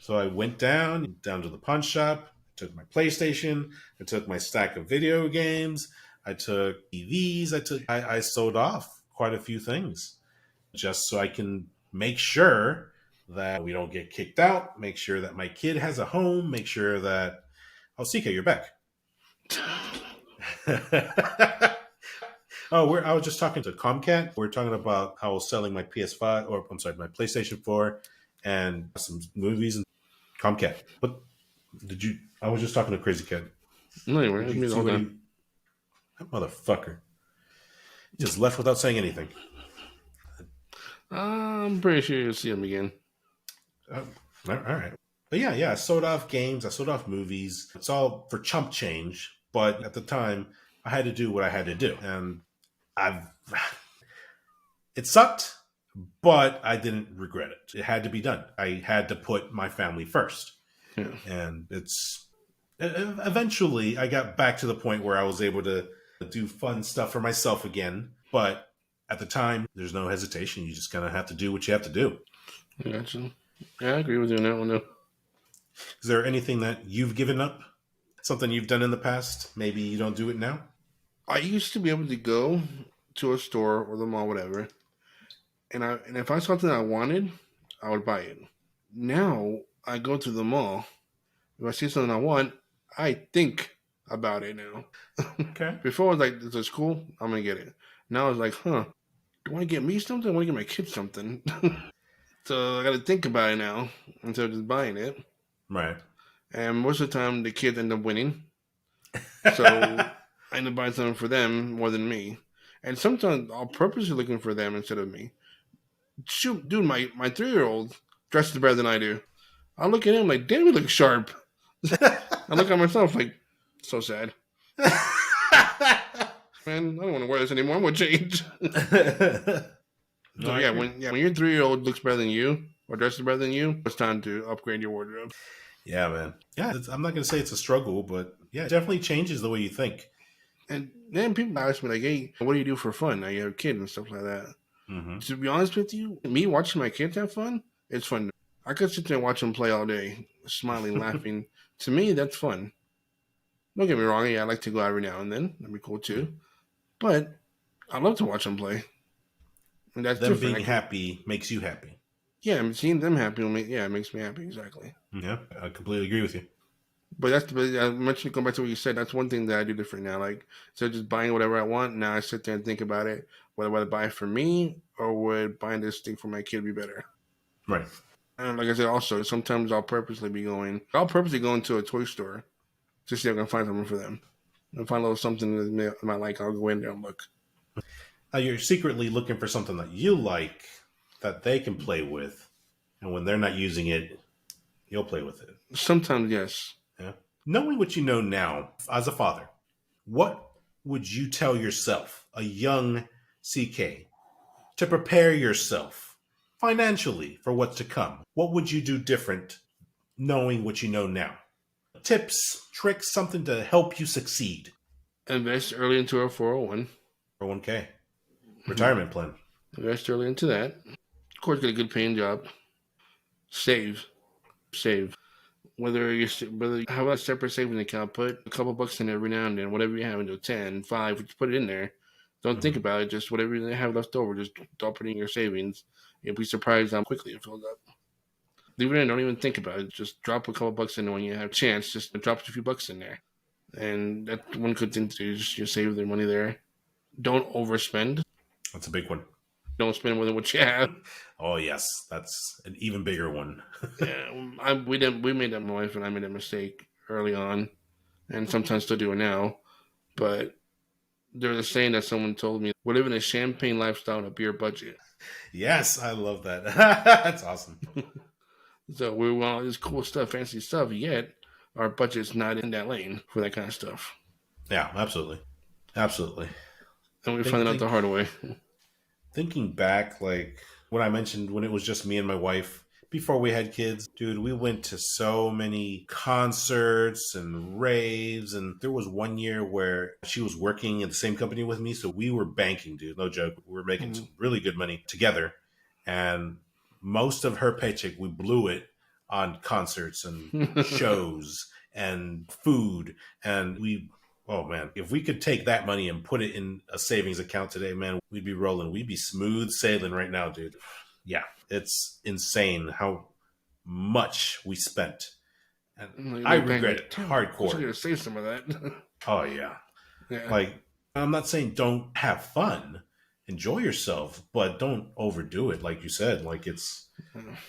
So I went down to the pawn shop, took my PlayStation, I took my stack of video games, I took TVs, I sold off quite a few things just so I can make sure that we don't get kicked out, make sure that my kid has a home, make sure that, oh, CK, you're back. Oh, I was just talking to Comcat. We're talking about how I was selling my PS5, or I'm sorry, my PlayStation 4, and some movies and Comcat. What did you? I was just talking to Crazy Cat. No, anyway, Did that's you me the see whole what time. he? That motherfucker just left without saying anything. I'm pretty sure you'll see him again. Uh, all right, but yeah. I sold off games. I sold off movies. It's all for chump change. But at the time, I had to do what I had to do, and I've. It sucked, but I didn't regret it. It had to be done. I had to put my family first. Yeah. And eventually I got back to the point where I was able to do fun stuff for myself again. But at the time, there's no hesitation. You just kind of have to do what you have to do. I gotcha. Yeah, I agree with you on that one, though. Is there anything that you've given up? Something you've done in the past? Maybe you don't do it now? I used to be able to go to a store or the mall, whatever, and if I saw something I wanted, I would buy it. Now I go to the mall. If I see something I want, I think about it now. Okay. Before I was like, "This is cool. I'm gonna get it." Now it's like, "Huh? Do I want to get me something? I want to get my kids something." So I got to think about it now instead of just buying it. Right. And most of the time, the kids end up winning. So I end up buying something for them more than me. And sometimes I'll purposely looking for them instead of me. Shoot, dude, my 3-year-old dresses better than I do. I look at him like, damn, he looks sharp. I look at myself like, so sad. Man, I don't want to wear this anymore. I'm gonna change. No, So I yeah, agree. when your 3-year-old looks better than you or dresses better than you, it's time to upgrade your wardrobe. Yeah, man. Yeah, I'm not going to say it's a struggle, but yeah, it definitely changes the way you think. And then people ask me like, "Hey, what do you do for fun? Now you have a kid and stuff like that." Mm-hmm. To be honest with you, me watching my kids have fun, it's fun. I could sit there and watch them play all day, smiling, laughing. To me, that's fun. Don't get me wrong. Yeah, I like to go out every now and then. That'd be cool Yeah. too. But I love to watch them play, and that's Them different. being happy makes you happy. Yeah, I'm seeing them happy. Yeah, it makes me happy. Exactly. Yeah, I completely agree with you. But I mentioned going back to what you said. That's one thing that I do different now. Like, instead of just buying whatever I want, now I sit there and think about it. Whether I buy it for me or would buying this thing for my kid be better? Right. And like I said, also sometimes I'll purposely go into a toy store to see if I can find something for them. And find a little something that I might like. I'll go in there and look. Now you're secretly looking for something that you like that they can play with, and when they're not using it, you'll play with it. Sometimes, yes. Yeah. Knowing what you know now as a father, what would you tell yourself, a young CK, to prepare yourself financially for what's to come? What would you do different knowing what you know now? Tips, tricks, something to help you succeed. Invest early into a 401. 401k, retirement plan. Invest early into that. Of course, get a good paying job. Save. Save. Whether you have a separate savings account, put a couple bucks in every now and then, whatever you have into 10, 5, just put it in there. Don't think about it. Just whatever you have left over, just drop it in your savings. You'll be surprised how quickly it fills up. Leave it in. Don't even think about it. Just drop a couple bucks in there when you have a chance. Just drop a few bucks in there. And that's one good thing to do. Just you save their money there. Don't overspend. That's a big one. Don't spend more than what you have. Oh yes, that's an even bigger one. Yeah, we made that, my wife and I made that mistake early on, and sometimes still do it now. But there's a saying that someone told me: "We're living a champagne lifestyle on a beer budget." Yes, I love that. That's awesome. So we want all this cool stuff, fancy stuff, yet our budget's not in that lane for that kind of stuff. Yeah, absolutely, absolutely. And we Think, find out the think, hard way. thinking back, like when I mentioned when it was just me and my wife before we had kids, dude, we went to so many concerts and raves. And there was one year where she was working in the same company with me. So we were banking, dude. No joke. We were making some really good money together. And most of her paycheck, we blew it on concerts and shows and food. And oh man, if we could take that money and put it in a savings account today, man, we'd be rolling. We'd be smooth sailing right now, dude. Yeah, it's insane how much we spent. And You I look back regret like, it damn, I wish I hardcore. could have saved some of that. Oh, yeah. Yeah. Like, I'm not saying don't have fun, enjoy yourself, but don't overdo it. Like you said, like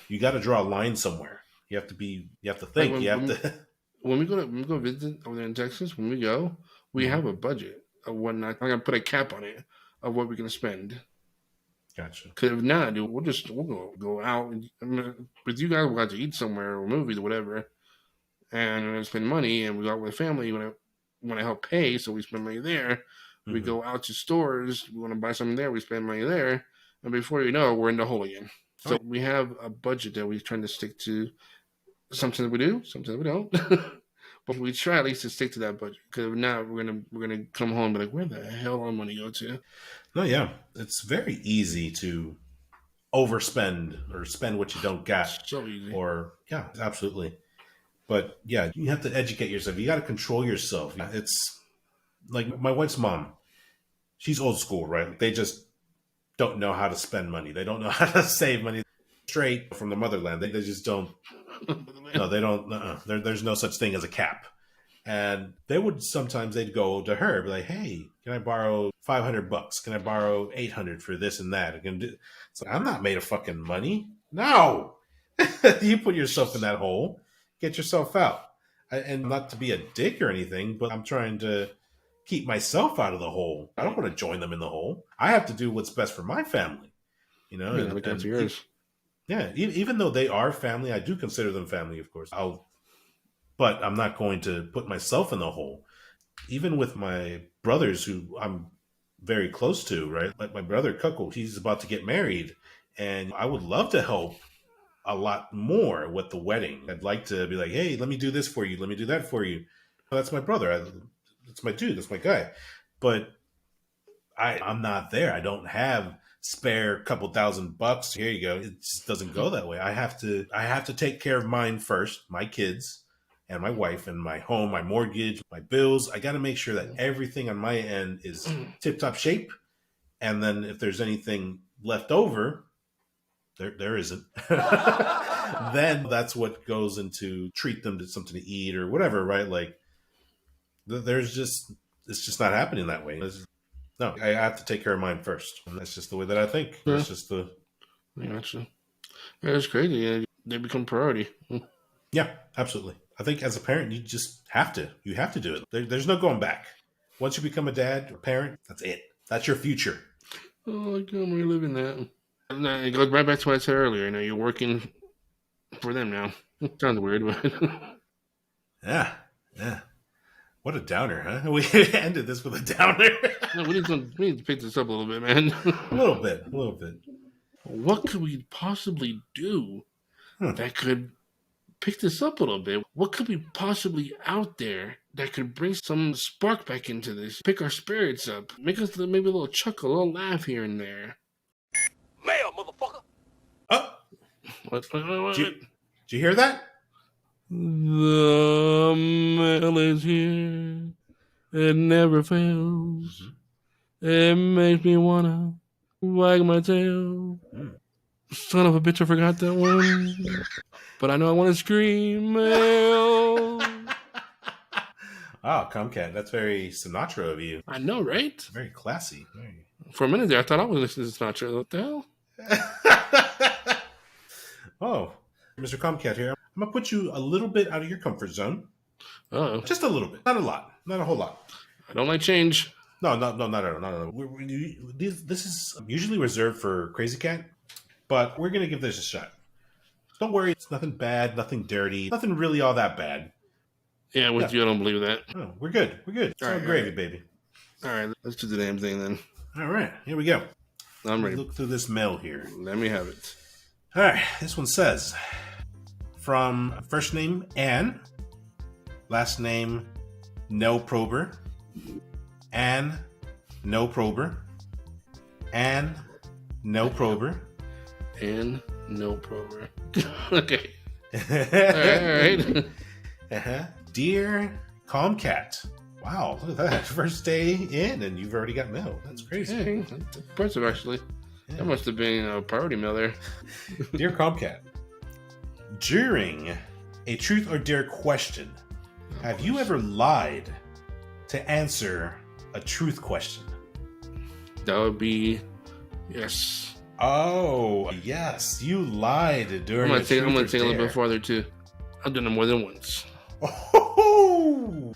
you got to draw a line somewhere. You have to Like think, you have to. when we go visit over there in Texas, when we go, we Mhm. have a budget of what not. I'm gonna put a cap on it of what we're gonna spend. Gotcha. Because if not, dude, we'll go out. I mean, with you guys, we'll have to eat somewhere or movies or whatever, and we're gonna spend money. And we go out with family. When I help pay, so we spend money there. We Hmm. go out to stores. We want to buy something there. We spend money there, and before you know, we're in the hole again. So we have a budget that we're trying to stick to. Sometimes we do, sometimes we don't. But we try at least to stick to that budget. Because if not, we're gonna come home and be like, where the hell our money go to? No, yeah. It's very easy to overspend or spend what you don't got. So easy. Or, yeah, absolutely. But yeah, you have to educate yourself. You got to control yourself. It's like my wife's mom. She's old school, right? They just don't know how to spend money. They don't know how to save money. Straight from the motherland. They just don't. No, they don't. There's no such thing as a cap. And they would sometimes they'd go to her, be like, "Hey, can I borrow $500? Can I borrow 800 for this and that?" It's like, I'm not made of fucking money. No, you put yourself in that hole. Get yourself out. And not to be a dick or anything, but I'm trying to keep myself out of the hole. I don't want to join them in the hole. I have to do what's best for my family, Yeah, look after yours. yeah, even though they are family, I do consider them family, of course. But I'm not going to put myself in the hole. Even with my brothers, who I'm very close to, right? Like my brother Cuckle, he's about to get married, and I would love to help a lot more with the wedding. I'd like to be like, hey, let me do this for you. Let me do that for you. That's my brother. That's my dude. That's my guy. But I'm not there. I don't have spare couple $1,000. Here you go. It just doesn't go that way. I have to take care of mine first, my kids and my wife and my home, my mortgage, my bills. I got to make sure that everything on my end is tip top shape. And then if there's anything left over, there isn't. Then that's what goes into treat them to something to eat or whatever, right? Like there's just it's just not happening that way. No, I have to take care of mine first. And that's just the way that I think. Yeah, That's just the I gotcha. Yeah, it's crazy. Yeah, they become priority. yeah, absolutely. I think as a parent, you just have to. You have to do it. There's no going back. Once you become a dad or parent, that's it. That's your future. Oh, I can't reliving that. And it goes right back to what I said earlier. You're working for them now. Sounds weird, but Yeah, yeah. What a downer, huh? We ended this with a downer. no, we need to pick this up a little bit, man. A little bit, a little bit. What could we possibly do Hmm. that could pick this up a little bit? What could be possibly out there that could bring some spark back into this, pick our spirits up, make us maybe a little chuckle, a little laugh here and there? Mail, motherfucker. Oh, What? did you hear that? The mail is here. It never fails. It makes me wanna wag my tail. Mm. Son of a bitch, I forgot that one. But I know I want to scream. Mail. Oh, Comcat, that's very Sinatra of you. I know, right? Very classy. Very... For a minute there, I thought I was listening to Sinatra. What the hell? Oh, Mr. Comcat here. I'm going to put you a little bit out of your comfort zone. Oh, Just a little bit. Not a lot. Not a whole lot. I don't like change. No, not at all. Not at all. This is usually reserved for Crazy Cat, but we're going to give this a shot. Don't worry. It's nothing bad, nothing dirty, nothing really all that bad. Yeah, with you, I don't believe that. Oh, we're good. We're good. It's all gravy, baby. All right, let's do the damn thing then. All right. Here we go. I'm ready. Look through this mail here. Let me have it. All right. This one says, from first name Anne, last name No Prober, Anne No Prober, Anne No Prober, and no program. Okay. All right. Dear Comcat. Wow, look at that. First day in, and you've already got mail. That's crazy. Hey, that's impressive, actually. Yeah. That must have been a priority mail there. Dear Comcat, during a truth or dare question, have you ever lied to answer a truth question? That would be yes. Oh, yes. You lied during I'm gonna take a little bit dare. farther too. I've done it more than once. Oh,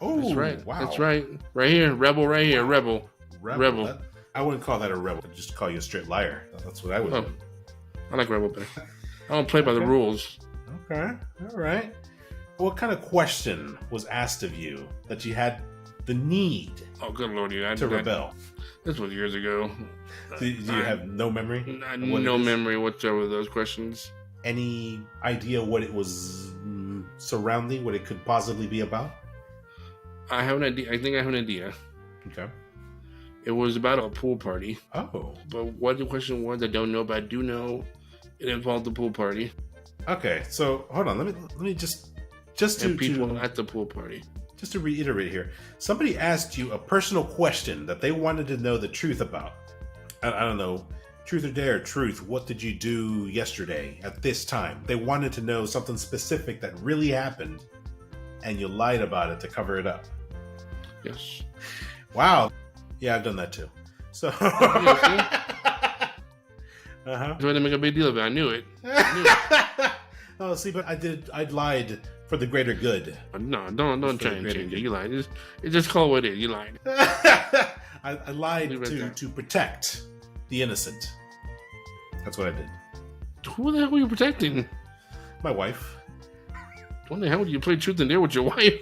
That's right. Wow. That's right. Right here, rebel. Right here, rebel. Rebel. I wouldn't call that a rebel. I'd just call you a straight liar. That's what I would do. I like rebel better. I don't play by the rules. Okay. All right. What kind of question was asked of you that you had the need Oh, good lord, you! to rebel? This was years ago. Do you have no memory? No memory whatsoever of those questions. Any idea what it was surrounding, what it could possibly be about? I have an idea. I think I have an idea. Okay. It was about a pool party. Oh. But what the question was, I don't know, but I do know it involved the pool party. Okay. So hold on. Let me just and people at the pool party. Just to reiterate here, somebody asked you a personal question that they wanted to know the truth about. I don't know, truth or dare, truth. What did you do yesterday at this time? They wanted to know something specific that really happened, and you lied about it to cover it up. Yes. Wow. Yeah, I've done that too. So. So I didn't make a big deal of it. I knew it. Oh, see, but I lied for the greater good. No, don't try and change it. You lied. Just call it what it is. You lied. I lied to protect the innocent. That's what I did. Who the hell were you protecting? My wife. When the hell did you play truth and dare with your wife?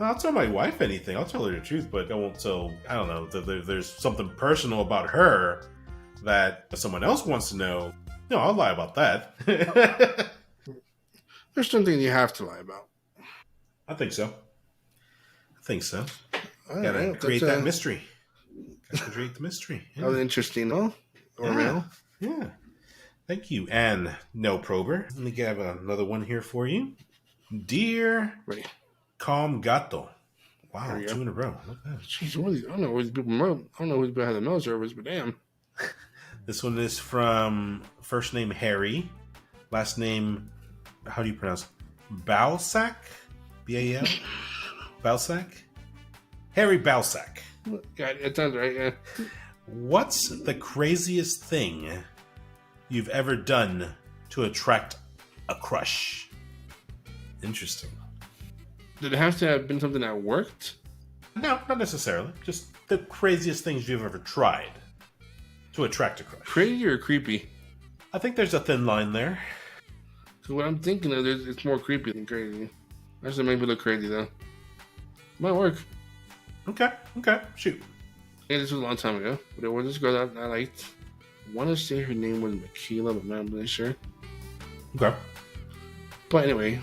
I'll tell my wife anything. I'll tell her the truth, but I won't tell, I don't know, there's something personal about her that someone else wants to know. No, I'll lie about that. There's something you have to lie about. I think so. Gotta right, create that mystery. Gotta create the mystery. Yeah. That was interesting, huh? Or real? Yeah. Thank you, Anne No Prober. Let me get another one here for you. Dear Calm Gato. Wow, 2 in a row. Look at that. Jeez, I don't know who's people have the mail service, but damn. This one is from first name Harry, last name, how do you pronounce it? Balsack? B-A-L? Balsack? Harry Balsack. God, that sounds right, yeah. What's the craziest thing you've ever done to attract a crush? Interesting. Did it have to have been something that worked? No, not necessarily. Just the craziest things you've ever tried to attract a crush. Crazy or creepy? I think there's a thin line there. So what I'm thinking of is it's more creepy than crazy. That should make me look crazy though. Might work. Okay, shoot. Yeah, this was a long time ago. But there was this girl that I liked. I want to say her name was Michaela, but I'm not really sure. Okay. But anyway,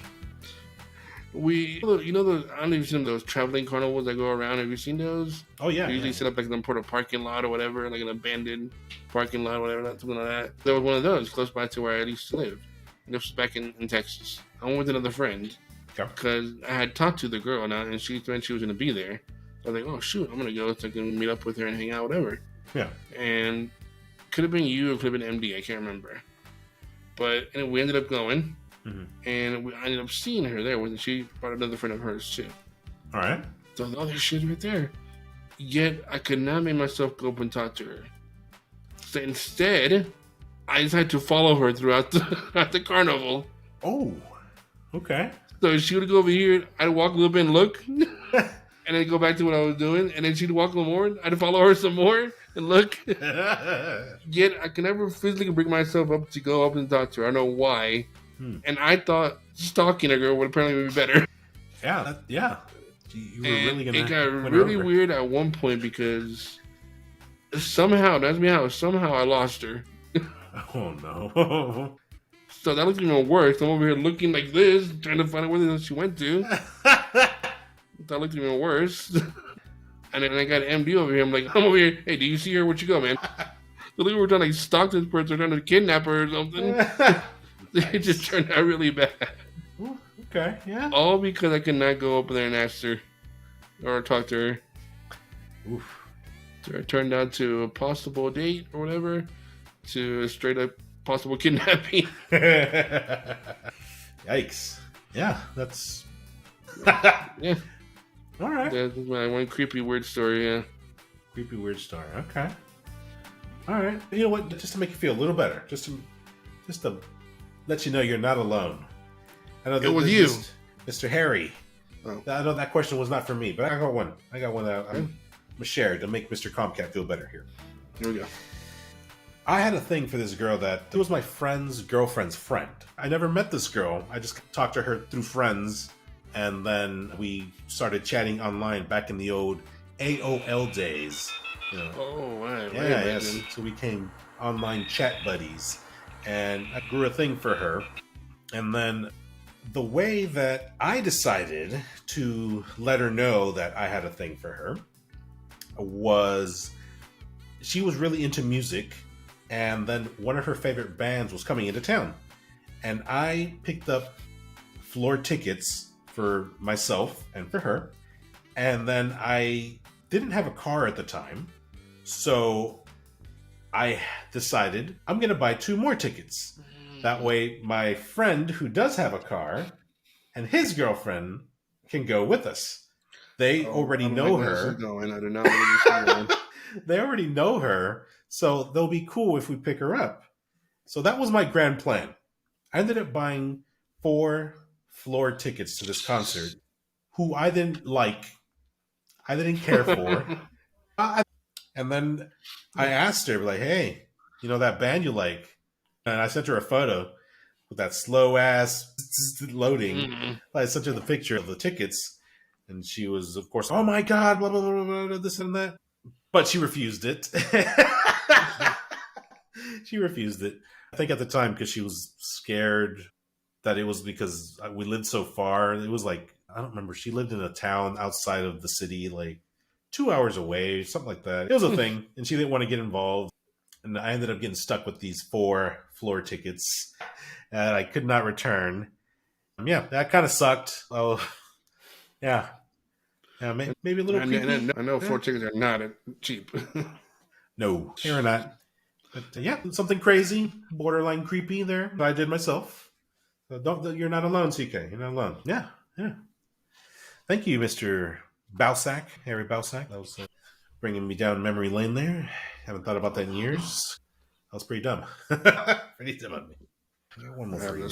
I don't know if you've seen those traveling carnivals that go around. Have you seen those? Oh, yeah. They usually set up like in a parking lot or whatever, like an abandoned parking lot or whatever, something like that. There was one of those close by to where I used to live. And this was back in Texas. I went with another friend because I had talked to the girl now, and she meant she was going to be there. So I was like, oh, shoot, I'm going to go so I can meet up with her and hang out, whatever. Yeah. And could have been you or could have been MD. I can't remember. But anyway, we ended up going. Mm-hmm. And I ended up seeing her there. She brought another friend of hers too. All right. So, oh, there's shit right there. Yet I could not make myself go up and talk to her. So instead, I decided to follow her throughout the carnival. Oh, okay. So she would go over here, I'd walk a little bit and look, and then go back to what I was doing, and then she'd walk a little more, I'd follow her some more and look. Yet I can never physically bring myself up to go up and talk to her. I don't know why. And I thought stalking a girl would apparently be better. Yeah, yeah. You were really gonna. It got really weird at one point because somehow I lost her. Oh no. So that looked even worse. I'm over here looking like this, trying to find out where the hell she went to. That looked even worse. And then I got MD over here. I'm over here. Hey, do you see her? Where'd you go, man? So look, we're trying to stalk this person, trying to kidnap her or something. It just turned out really bad. Ooh, okay, yeah. All because I could not go up there and ask her or talk to her. Oof. So it turned out to a possible date or whatever, to a straight up possible kidnapping. Yikes. Yeah, that's... Yeah. All right. That's my one creepy weird story, yeah. Creepy weird story, okay. All right. You know what? Just to make you feel a little better, just to let you know you're not alone. I know it was you. Mr. Harry. Oh. I know that question was not for me, but I got one. I got one that I'm going to share to make Mr. Comcat feel better here. Here we go. I had a thing for this girl that was my friend's girlfriend's friend. I never met this girl. I just talked to her through friends, and then we started chatting online back in the old AOL days. You know. Oh, right. Yeah, yes. So we became online chat buddies, and I grew a thing for her. And then the way that I decided to let her know that I had a thing for her was she was really into music, and then one of her favorite bands was coming into town. And I picked up floor tickets for myself and for her. And then I didn't have a car at the time, so I decided I'm going to buy 2 more tickets. That way my friend who does have a car and his girlfriend can go with us. They already know her. I do not know. They already know her, so they'll be cool if we pick her up. So that was my grand plan. I ended up buying 4 floor tickets to this concert, who I didn't like. I didn't care for. And then I asked her, like, hey, you know that band you like? And I sent her a photo with that slow ass loading. Mm-hmm. I sent her the picture of the tickets. And she was, of course, oh my God, blah, blah, blah, blah, blah, this and that. But she refused it. She refused it. I think at the time because she was scared that it was because we lived so far. It was like, I don't remember. She lived in a town outside of the city, like 2 hours away, something like that. It was a thing. And she didn't want to get involved. And I ended up getting stuck with these 4 floor tickets that I could not return. Yeah, that kind of sucked. Oh, yeah. Yeah, maybe a little creepy. I know 4 tickets are not cheap. No, they're not. But yeah, something crazy, borderline creepy there that I did myself. So you're not alone, CK. You're not alone. Yeah, yeah. Thank you, Mr. Balsack, Harry Balsack. That was bringing me down memory lane there. Haven't thought about that in years. That was pretty dumb. Pretty dumb on me. I got one more for you.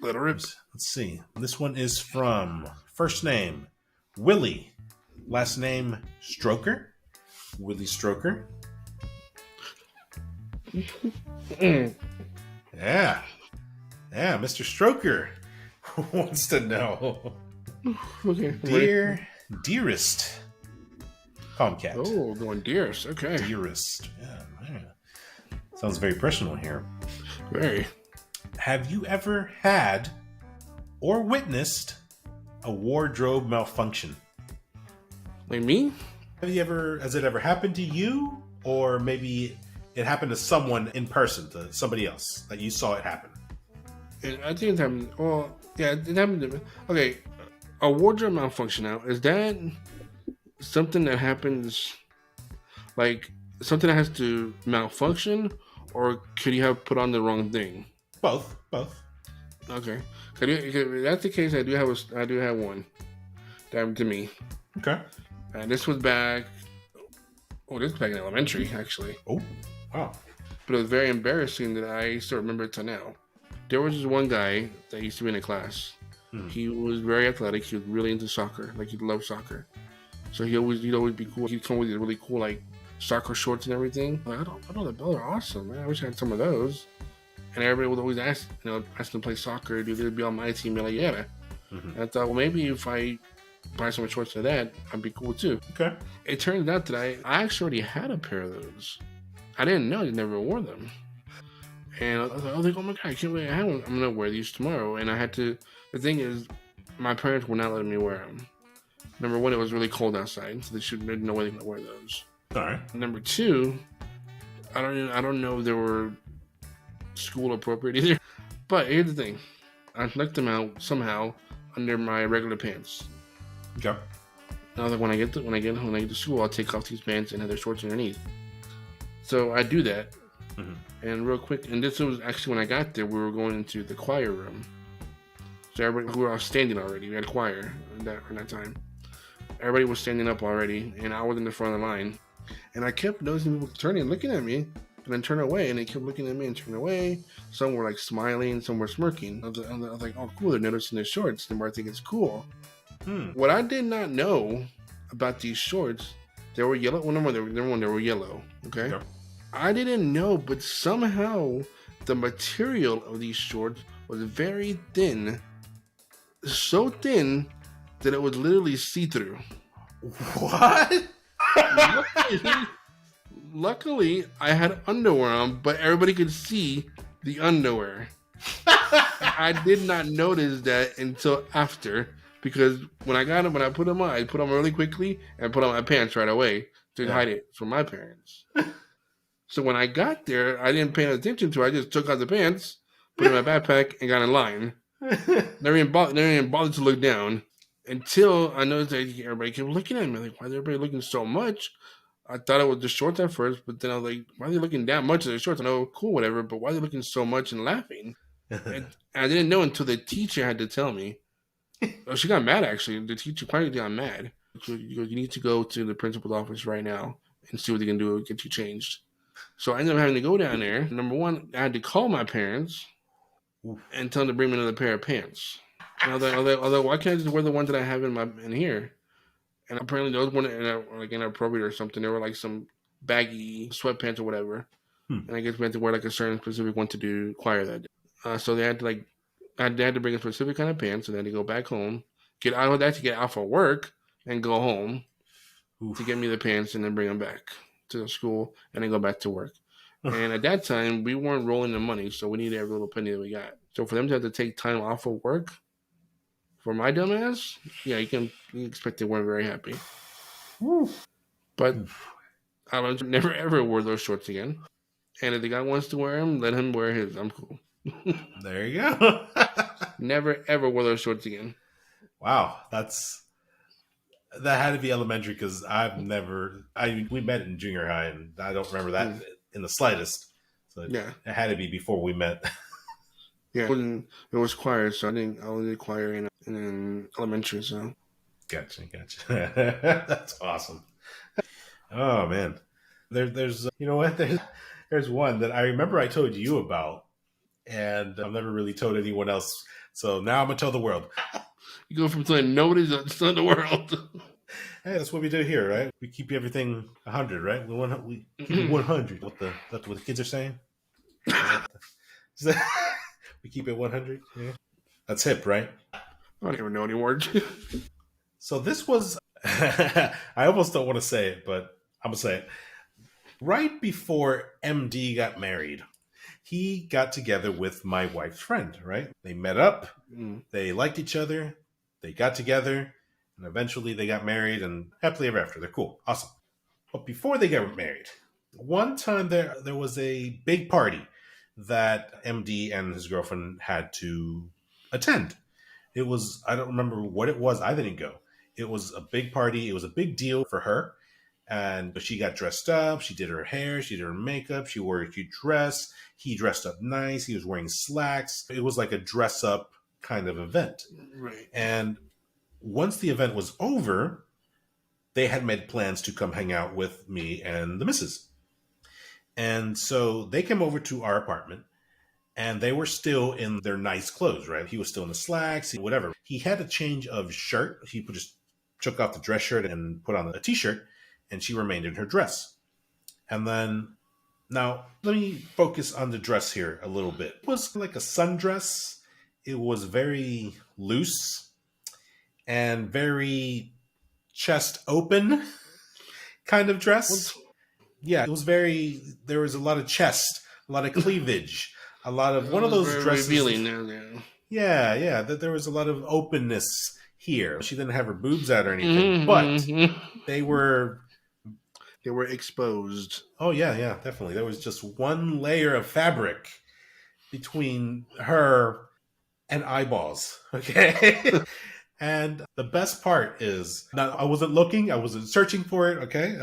Little rips. Let's see. This one is from first name Willie, last name Stroker. Willie Stroker. Yeah. Yeah, Mr. Stroker wants to know. Okay. Dearest Comcat. Oh, going dearest. Okay. Dearest. Yeah. Sounds very personal here. Very. Have you ever had or witnessed a wardrobe malfunction? Like me? Has it ever happened to you? Or maybe it happened to someone in person, to somebody else, that you saw it happen? I think it happened. Well, yeah, it happened to me. Okay, a wardrobe malfunction now, is that something that happens, like something that has to malfunction, or could you have put on the wrong thing? Both. Okay. If that's the case, I do have one that happened to me. Okay. And this was back. Oh, this was back in elementary, actually. Oh, wow. but it was very embarrassing that I still remember it till now. There was this one guy that used to be in a class. Hmm. He was very athletic. He was really into soccer. Like he loved soccer. So he'd always be cool. He'd come with these really cool like soccer shorts and everything. Like I don't those are awesome, man. I wish I had some of those. And everybody would always ask, ask him to play soccer. Do they be on my team? Be like, yeah. Mm-hmm. And I thought, well, maybe if I buy some shorts of that, I'd be cool too. Okay. It turned out that I actually already had a pair of those. I didn't know. I never wore them. And I was like, oh my God, I can't wait. I'm going to wear these tomorrow. And I had to, the thing is, my parents were not letting me wear them. Number one, it was really cold outside, so they didn't know whether to wear those. All right. Number two, I don't know if they were school appropriate either. But here's the thing. I snuck them out somehow under my regular pants. Okay. Now that when I get to school, I'll take off these pants and have their shorts underneath. So I do that, and real quick. And this was actually when I got there. We were going into the choir room. So everybody, we were all standing already. We had choir in that time. Everybody was standing up already, and I was in the front of the line. And I kept noticing people turning and looking at me, and then turn away, and they kept looking at me and turn away. Some were like smiling, some were smirking. I was like, oh, cool, they're noticing the shorts. The more I think it's cool. What I did not know about these shorts, they were yellow. Well, number one, they were yellow. Okay? Yep. I didn't know, but somehow the material of these shorts was very thin. So thin that it was literally see-through. What? Luckily, I had underwear on, but everybody could see the underwear. I did not notice that until after, because when I put them on, I put them really quickly and put on my pants right away to hide it from my parents. So when I got there, I didn't pay attention to it. I just took out the pants, put it in my backpack, and got in line. Never even bothered to look down until I noticed that everybody kept looking at me. Like, why is everybody looking so much? I thought it was the shorts at first, but then I was like, why are they looking that much at the shorts? I know, cool, whatever, but why are they looking so much and laughing? And I didn't know until the teacher had to tell me. Oh, she got mad, actually. The teacher finally got mad. She goes, you need to go to the principal's office right now and see what they can do to get you changed. So I ended up having to go down there. Number one, I had to call my parents and tell them to bring me another pair of pants. And I was like, why can't I just wear the ones that I have in here? And apparently those weren't like inappropriate or something. They were like some baggy sweatpants or whatever. And I guess we had to wear like a certain specific one to do choir that day. So they had to I had to bring a specific kind of pants, and then to go back home, get out for work and go home to get me the pants, and then bring them back to the school, and then go back to work. And at that time, we weren't rolling the money, so we needed every little penny that we got. So for them to have to take time off of work for my dumb ass, yeah, you can expect they weren't very happy. But I never ever wore those shorts again. And if the guy wants to wear them, let him wear his. I'm cool. There you go. Never ever wore those shorts again. Wow, that had to be elementary because we met in junior high, and I don't remember that in the slightest. So it had to be before we met. Yeah, it was choir, so I only did choir in elementary. So gotcha. That's awesome. Oh man, there's you know what there's one that I remember I told you about, and I've never really told anyone else. So now I'm gonna tell the world. You go from telling nobody to telling the world. Hey, that's what we do here, right? We keep everything 100, right? We keep it 100. That's what the kids are saying. We keep it 100. Yeah, that's hip, right? I don't even know any words. So this was. I almost don't want to say it, but I'm gonna say it. Right before MD got married, he got together with my wife's friend, right? They met up, they liked each other, they got together, and eventually they got married and happily ever after. They're cool. Awesome. But before they got married, one time there was a big party that MD and his girlfriend had to attend. It was, I don't remember what it was. I didn't go. It was a big party. It was a big deal for her. And she got dressed up. She did her hair. She did her makeup. She wore a cute dress. He dressed up nice. He was wearing slacks. It was like a dress up kind of event. Right. And once the event was over, they had made plans to come hang out with me and the missus. And so they came over to our apartment and they were still in their nice clothes, right? He was still in the slacks, whatever. He had a change of shirt. He just took off the dress shirt and put on a t-shirt, and she remained in her dress. And then, now, let me focus on the dress here a little bit. It was like a sundress. It was very loose and very chest open kind of dress. Yeah, it was very, there was a lot of chest, a lot of cleavage, a lot of one of those very dresses. revealing there. Yeah, that there was a lot of openness here. She didn't have her boobs out or anything, but they were exposed. Oh yeah, definitely. There was just one layer of fabric between her and eyeballs. Okay. And the best part is, now I wasn't looking, I wasn't searching for it. Okay.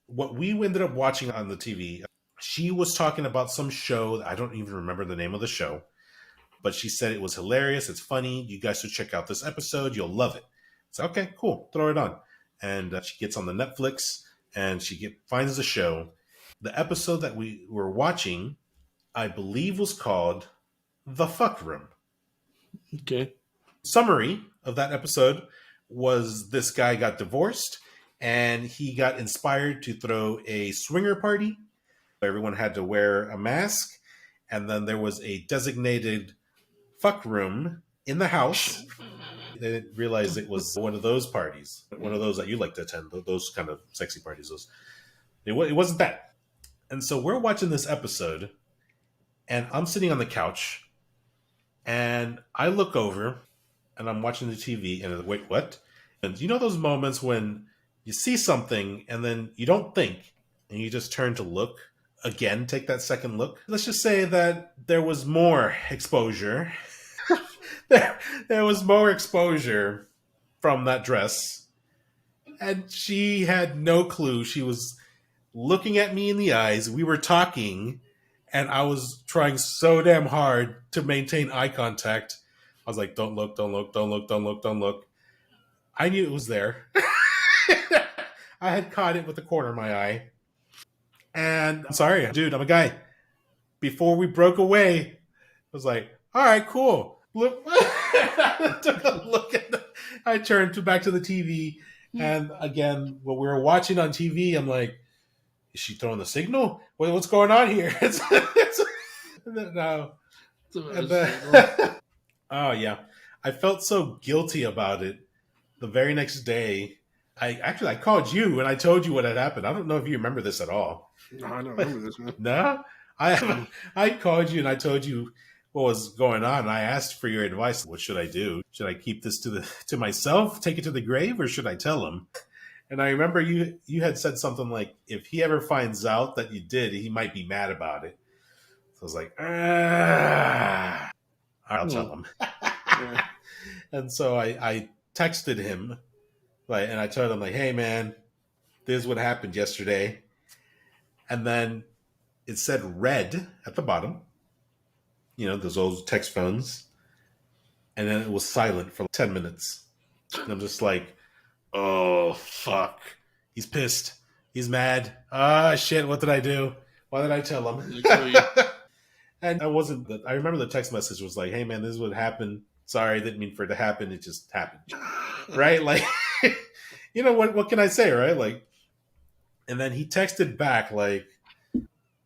What we ended up watching on the TV, she was talking about some show. I don't even remember the name of the show, but she said it was hilarious. It's funny. You guys should check out this episode. You'll love it. So, okay, cool. Throw it on. And she gets on the Netflix and she finds the show. The episode that we were watching, I believe, was called The Fuck Room. Okay. Summary of that episode was this guy got divorced and he got inspired to throw a swinger party. Everyone had to wear a mask, and then there was a designated fuck room in the house. They didn't realize it was one of those parties, one of those that you like to attend, those kind of sexy parties. It wasn't that. And so we're watching this episode, and I'm sitting on the couch, and I look over, and I'm watching the TV, and wait, what? And you know those moments when you see something, and then you don't think, and you just turn to look again, take that second look. Let's just say that there was more exposure. there was more exposure from that dress. And she had no clue. She was looking at me in the eyes. We were talking, and I was trying so damn hard to maintain eye contact. I was like, don't look, don't look, don't look, don't look, don't look. I knew it was there. I had caught it with the corner of my eye. And I'm sorry, dude, I'm a guy. Before we broke away, I was like, all right, cool. I took a look at I turned back to the TV. And again, what we were watching on TV, I'm like, is she throwing the signal? What's going on here? No. Oh, yeah. I felt so guilty about it the very next day. I called you and I told you what had happened. I don't know if you remember this at all. No, I don't remember this, man. No? I called you and I told you what was going on. I asked for your advice. What should I do? Should I keep this to myself, take it to the grave, or should I tell him? And I remember you had said something like, if he ever finds out that you did, he might be mad about it. So I was like, I'll tell him. Yeah. And so I texted him, and I told him, like, hey, man, this is what happened yesterday. And then it said read at the bottom. You know, those old text phones. And then it was silent for 10 minutes. And I'm just like, oh, fuck. He's pissed. He's mad. Ah, shit, what did I do? Why did I tell him? And I remember the text message was like, hey, man, this is what happened. Sorry, I didn't mean for it to happen. It just happened. Right? Like, you know, what can I say, right? Like, and then he texted back, like,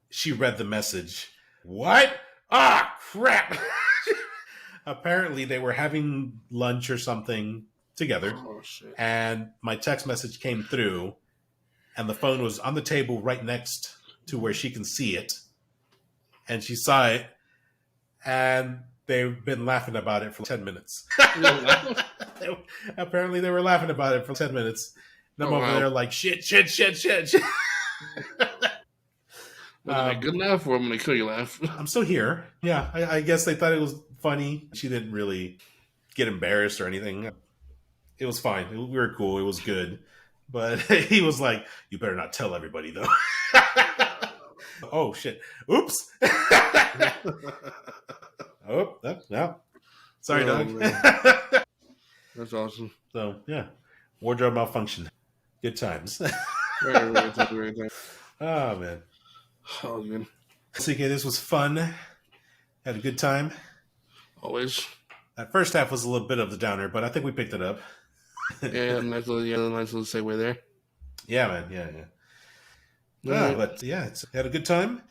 she read the message. What? Ah, crap. Apparently, they were having lunch or something together. Oh, shit. And my text message came through, and the phone was on the table right next to where she can see it. And she saw it, and they've been laughing about it for 10 minutes. Apparently, they were laughing about it for 10 minutes. And I'm over there like, shit. Was it a good laugh or I'm going to kill you laugh? I'm still here. Yeah, I guess they thought it was funny. She didn't really get embarrassed or anything. It was fine. We were cool. It was good. But he was like, you better not tell everybody, though. Oh, shit. Oops. Oh, no. Sorry, Doug. That's awesome. So, yeah. Wardrobe malfunction. Good times. Very. Oh, man. Oh, good. CK, this was fun. Had a good time. Always. That first half was a little bit of the downer, but I think we picked it up. Yeah, nice little segue there. Yeah, man. Yeah. Right. But yeah, had a good time.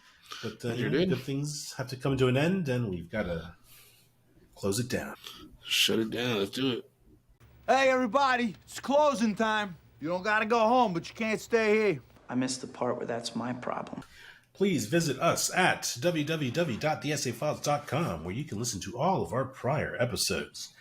But Sure did. good things have to come to an end, and we've got to close it down. Shut it down. Let's do it. Hey, everybody, it's closing time. You don't gotta go home, but you can't stay here. I missed the part where that's my problem. Please visit us at www.theessayfiles.com, where you can listen to all of our prior episodes.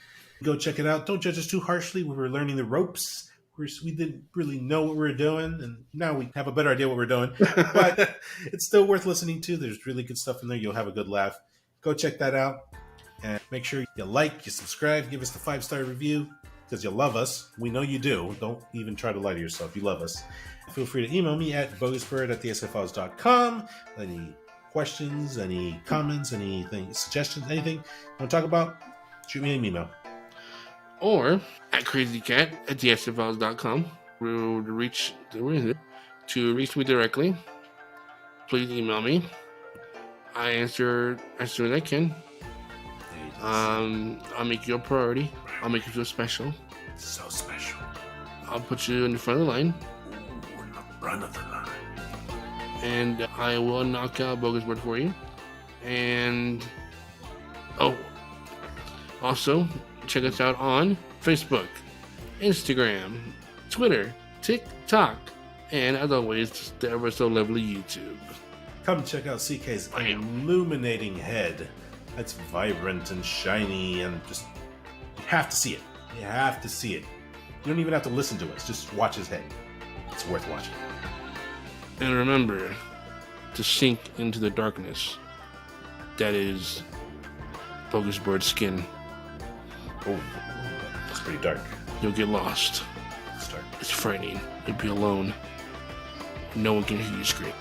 Go check it out. Don't judge us too harshly. We were learning the ropes. We didn't really know what we were doing, and now we have a better idea what we're doing. But it's still worth listening to. There's really good stuff in there. You'll have a good laugh. Go check that out. And make sure you like, you subscribe, give us the 5-star review, because you love us. We know you do. Don't even try to lie to yourself. You love us. Feel free to email me at bogusbird@theessayfiles.com. Any questions, any comments, anything, suggestions, anything you want to talk about, shoot me an email. Or at crazycat@theessayfiles.com. To reach me directly, please email me. I answer as soon as I can. I'll make you a priority. I'll make you feel special. So special. I'll put you in the front of the line. Ooh, in the front of the line. And I will knock out Bogus Bird for you. And also check us out on Facebook, Instagram, Twitter, TikTok, and as always, the ever so lovely YouTube. Come check out CK's illuminating head. That's vibrant and shiny, and just, you have to see it. You have to see it. You don't even have to listen to us. Just watch his head. It's worth watching. And remember to sink into the darkness that is Bogus Bird's skin. Oh, that's pretty dark. You'll get lost. It's dark. It's frightening. You'll be alone. No one can hear you scream.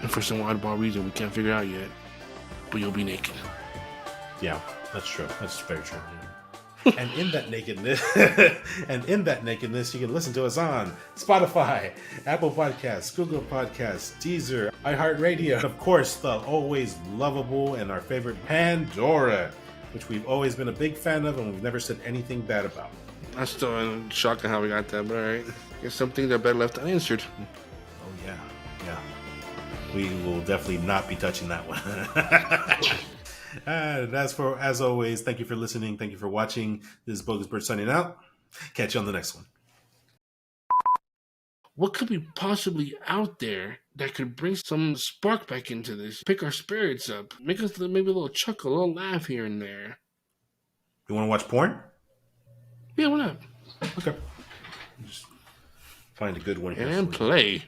And for some oddball reason we can't figure out yet, but you'll be naked. Yeah, that's true. That's very true. And in that nakedness, you can listen to us on Spotify, Apple Podcasts, Google Podcasts, Deezer, iHeartRadio, and of course, the always lovable and our favorite Pandora, which we've always been a big fan of and we've never said anything bad about. I'm still in shock on how we got that, but alright. Guess some things are better left unanswered. Oh, yeah. We will definitely not be touching that one. And as always, thank you for listening. Thank you for watching. This is Bogus Bird signing out. Catch you on the next one. What could be possibly out there that could bring some spark back into this? Pick our spirits up. Make us maybe a little chuckle, a little laugh here and there. You want to watch porn? Yeah, why not? Okay. Just find a good one here. And play.